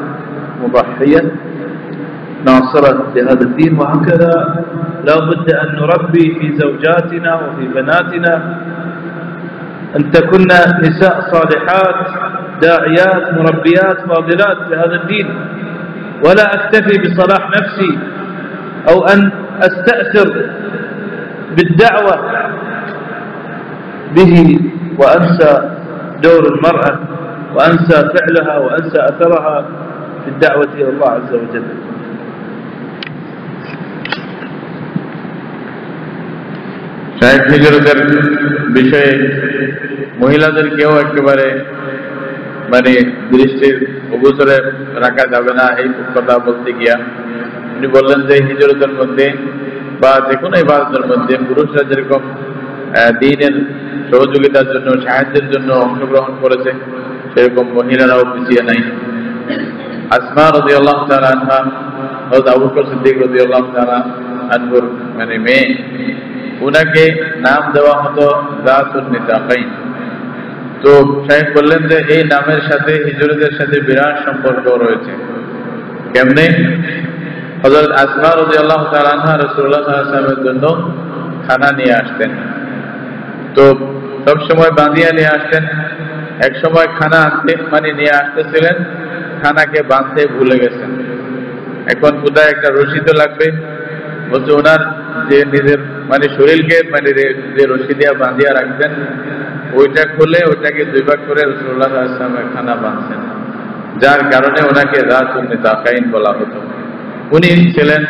مضحية ناصرة لهذا الدين. وهكذا لا بد أن نربي في زوجاتنا وفي بناتنا أن تكن نساء صالحات داعيات مربيات فاضلات لهذا الدين، ولا أكتفي بصلاح نفسي أو أن أستأثر بالدعوة به وأنسى دور المرأة وأنسى فعلها وأنسى أثرها في الدعوة إلى الله عز وجل. শায়েখ হিজরতের বিষয়ে মহিলাদেরকেও একেবারে দৃষ্টির অগোচরে রাখা যাবে না এই কথা বলতে গিয়া উনি বললেন যে হিজরতের মধ্যে বা যে কোনো ইবাদতের মধ্যে পুরুষরা যেরকম দ্বীনের সহযোগিতার জন্য সাহায্যের জন্য অংশগ্রহণ করেছে সেরকম মহিলারাও পিছিয়ে নাই। আসমা রাদিয়াল্লাহু তাআলা আনহা হযরত আবু বকর সিদ্দিক রাদিয়াল্লাহু তাআলা আনহুর মেয়ে, উনাকে নাম দেওয়া হতো যাতুন নিতাকাইন। তো শাইখ বললেন যে এই নামের সাথে হিজরতের সাথে বিরাট সম্পর্ক রয়েছে। কেমনে? হযরত আসমা রাদিয়াল্লাহু তাআলা আনহা রাসূলুল্লাহ সাল্লাল্লাহু আলাইহি ওয়াসাল্লামের জন্য খানা নিয়ে আসতেন। তো সব সময় বাঁধিয়ে নিয়ে আসতেন। এক সময় খানা আনতে নিয়ে আসতেছিলেন, খানাকে বাঁধতে ভুলে গেছেন। এখন কোথায় একটা রশি তো লাগবে, বলছে ওনার যে নিজের শরীরকে যে রশি দিয়া বাঁধিয়া রাখতেন ওইটা খুলে ওইটাকে দুই ভাগ করে রাসূলুল্লাহ সাল্লাল্লাহু আলাইহি ওয়াসাল্লামের খানা বাঁধছেন, যার কারণে ওনাকে যাতুন নিতাকাইন বলা হতো। উনি ছিলেন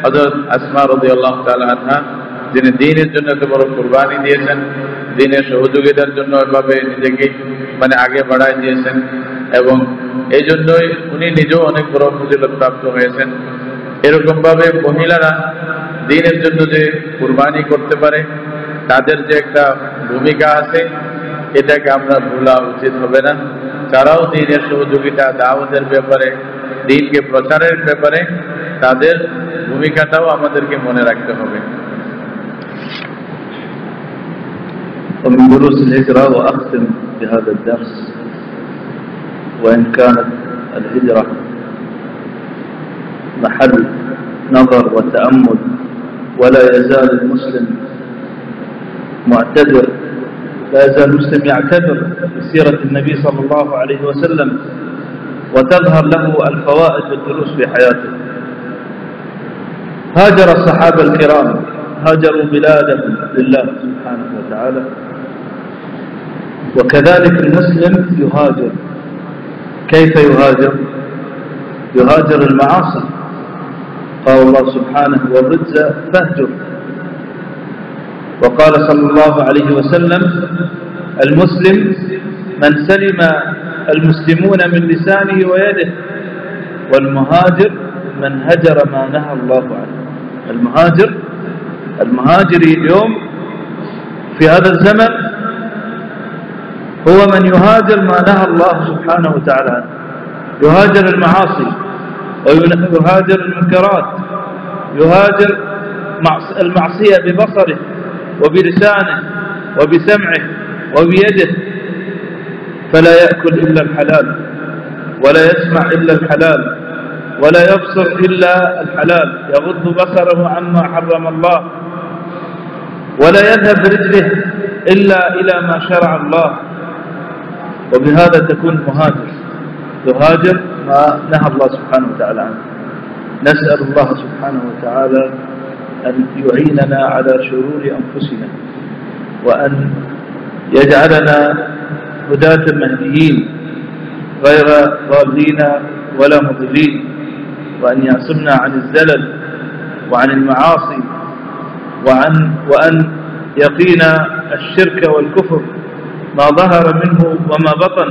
হযরত আসমা রাদিয়াল্লাহু তাআলা আনহা, যিনি দ্বীনের জন্য এত বড় কুরবানি দিয়েছেন, দ্বীনের সহযোগিতার জন্য এভাবে নিজেকে আগে বাড়ায় দিয়েছেন, এবং এই জন্যই উনি নিজেও অনেক বড় ফজিলত প্রাপ্ত হয়েছেন। এরকম ভাবে মহিলারা দ্বীনের জন্য যে কুরবানি করতে পারে, তাদের যে একটা ভূমিকা আছে এটাকে আমরা ভুলা উচিত হবে না। তারাও দ্বীনের সহযোগিতা, দাওয়াতের ব্যাপারে, দ্বীনকে প্রচারের ব্যাপারে তাদের ভূমিকাটাও আমাদেরকে মনে রাখতে হবে। ومن دروس الهجرة، وأختم بهذا الدرس، وإن كانت الهجرة محل نظر وتأمل ولا يزال المسلم معتذر، لا يزال المسلم يعتذر بسيرة النبي صلى الله عليه وسلم وتظهر له الفوائد والدروس في حياته. هاجر الصحابة الكرام، هاجروا بلادهم لله سبحانه وتعالى، وكذلك المسلم يهاجر. كيف يهاجر؟ يهاجر المعاصي. قال الله سبحانه: والرجز فاهجر. وقال صلى الله عليه وسلم: المسلم من سلم المسلمون من لسانه ويده، والمهاجر من هجر ما نهى الله عنه. المهاجري اليوم في هذا الزمن هو من يهاجر ما نهى الله سبحانه وتعالى عنه، يهاجر المعاصي ويهاجر المنكرات، يهاجر المعصية ببصره وبلسانه وبسمعه وبيده، فلا يأكل إلا الحلال ولا يسمع إلا الحلال ولا يبصر إلا الحلال، يغض بصره عما حرم الله، ولا يذهب برجله إلا إلى ما شرع الله، وبهذا تكون مهاجر، يهاجر ما نهى الله سبحانه وتعالى عنه. نسأل الله سبحانه وتعالى أن يعيننا على شرور أنفسنا، وأن يجعلنا هداة مهديين غير ضالين ولا مضلين، وأن يعصمنا عن الزلل وعن المعاصي، وأن يقينا الشرك والكفر ما ظهر منه وما بطن،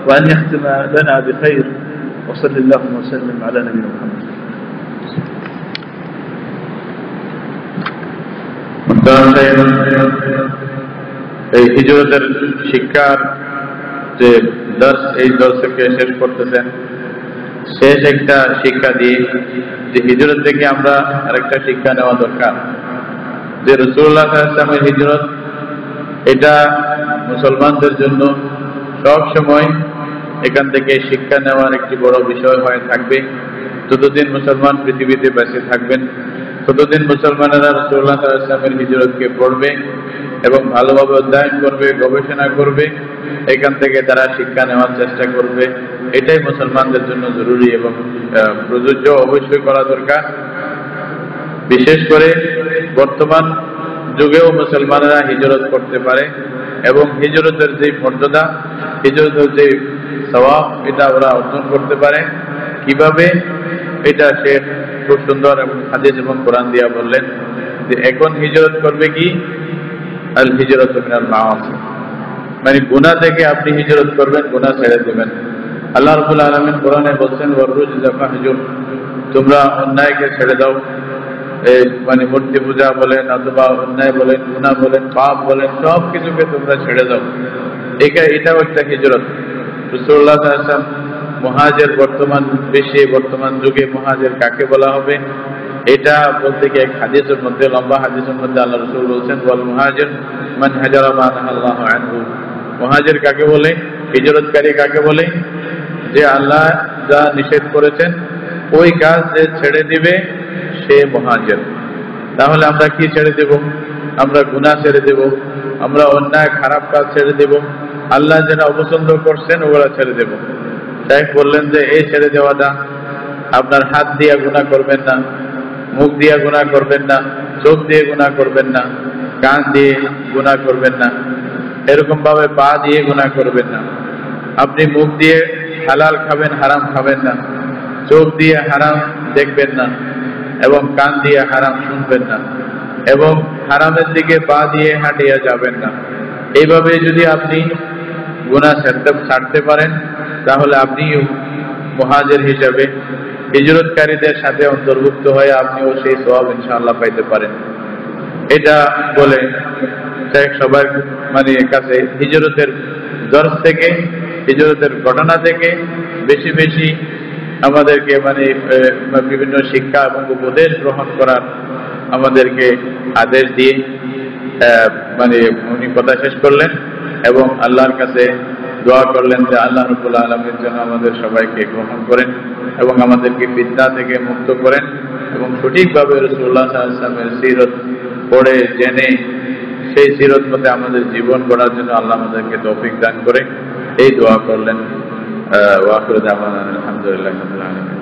وأن يختم لنا بخير. وصلى اللهم وسلم على نبينا محمد. এই হিজরতের শিক্ষার যে দর্শ, এই দর্শকে শেষ করতেছেন, শেষ একটা শিক্ষা দিয়ে যে হিজরত থেকে আমরা আরেকটা শিক্ষা নেওয়া দরকার, যে রাসূলুল্লাহ সাল্লাল্লাহু আলাইহি ওয়াসাল্লামের হিজরত এটা মুসলমানদের জন্য সব সময় এখান থেকে শিক্ষা নেওয়ার একটি বড় বিষয় হয়ে থাকবে। যতদিন মুসলমান পৃথিবীতে বেঁচে থাকবেন ততদিন মুসলমানেরা রাসূলুল্লাহ সাল্লাল্লাহু আলাইহি ওয়াসাল্লামের হিজরতকে পড়বে এবং ভালোভাবে অধ্যয়ন করবে, গবেষণা করবে, এখান থেকে তারা শিক্ষা নেওয়ার চেষ্টা করবে। এটাই মুসলমানদের জন্য জরুরি এবং প্রযোজ্য, অবশ্যই করা দরকার। বিশেষ করে বর্তমান যুগেও মুসলমানেরা হিজরত করতে পারে এবং হিজরতের যে মর্যাদা, হিজরতের যে সওয়াব, এটা ওরা অর্জন করতে পারে। কিভাবে? এটা শেখ খুব সুন্দর এবং হাদিস এবং কোরআন দিয়া বললেন যে এখন হিজরত করবে কি, আল হিজরত মিনাল মাআসি, মানে গুনাহ থেকে আপনি হিজরত করবেন, গুনাহ ছেড়ে দেবেন। আল্লাহ রাব্বুল আলামিন কোরআনে বলছেন ওয়াররুজা ফাহজুর, তোমরা অন্যায়কে ছেড়ে দাও। মানে মূর্তি পূজা বলেন অথবা অন্যায় বলেন, গুনাহ বলেন, পাপ বলেন, সব কিছুকে তোমরা ছেড়ে দাও। এটাও একটা হিজরত। রাসূলুল্লাহ সাল্লাল্লাহু আলাইহি ওয়াসাল্লাম মুহাজির, বর্তমান বিশ্বে, বর্তমান যুগে মুহাজির কাকে বলা হবে? এটা বলতে গিয়ে এক হাদিসের মধ্যে, লম্বা হাদিসের মধ্যে আল্লাহ রাসূল বলছেন ওয়াল মুহাজির মান হাজারা মা নাহাল্লাহু আনহু। মুহাজির কাকে বলে? হিজরতকারী কাকে বলে? যে আল্লাহ যা নিষেধ করেছেন ওই কাজ যে ছেড়ে দিবে সে মুহাজির। তাহলে আমরা কি ছেড়ে দেব? আমরা গুনাহ ছেড়ে দেব, আমরা অন্যায় খারাপ কাজ ছেড়ে দেব, আল্লাহ যেটা অপছন্দ করছেন ওগুলা ছেড়ে দেব। তাই বললেন যে এই ছেড়ে দেওয়াটা, আপনার হাত দিয়ে গুনাহ করবেন না, মুখ দিয়ে গুনাহ করবেন না, চোখ দিয়ে গুনাহ করবেন না, কান দিয়ে গুনাহ করবেন না, এরকম ভাবে পা দিয়ে গুনাহ করবেন না। আপনি মুখ দিয়ে হালাল খাবেন, হারাম খাবেন না, চোখ দিয়ে হারাম দেখবেন না এবং কান দিয়ে হারাম শুনবেন না এবং হারামের দিকে পা দিয়ে হাঁটিয়ে যাবেন না। এইভাবে যদি আপনি গুনাহ ছাড়তে পারেন তাহলে আপনিও মুহাজির হিসাবে হিজরতকারীদের সাথে অন্তর্ভুক্ত হয়ে আপনিও সেই সওয়াব ইনশাআল্লাহ পাইতে পারেন। এটা বলে তাই সবার মানে কাছে হিজরতের দর্শ থেকে, হিজরতের ঘটনা থেকে বেশি বেশি আমাদেরকে মানে বিভিন্ন শিক্ষা এবং উপদেশ গ্রহণ করার আমাদেরকে আদেশ দিয়ে মানে উনি কথা শেষ করলেন এবং আল্লাহর কাছে দোয়া করলেন যে আল্লাহ রাব্বুল আলামিন যেন আমাদের সবাইকে গ্রহণ করেন এবং আমাদেরকে ফিতনা থেকে মুক্ত করেন এবং সঠিকভাবে রাসূলুল্লাহ সাল্লাল্লাহু আলাইহি ওয়াসাল্লামের সিরত পড়ে জেনে সেই সিরত মতে আমাদের জীবন গড়ার জন্য আল্লাহ আমাদেরকে তৌফিক দান করে, এই দোয়া করলেন। ওয়া আখিরু দাওয়ানা আলহামদুলিল্লাহি রাব্বিল আলামিন।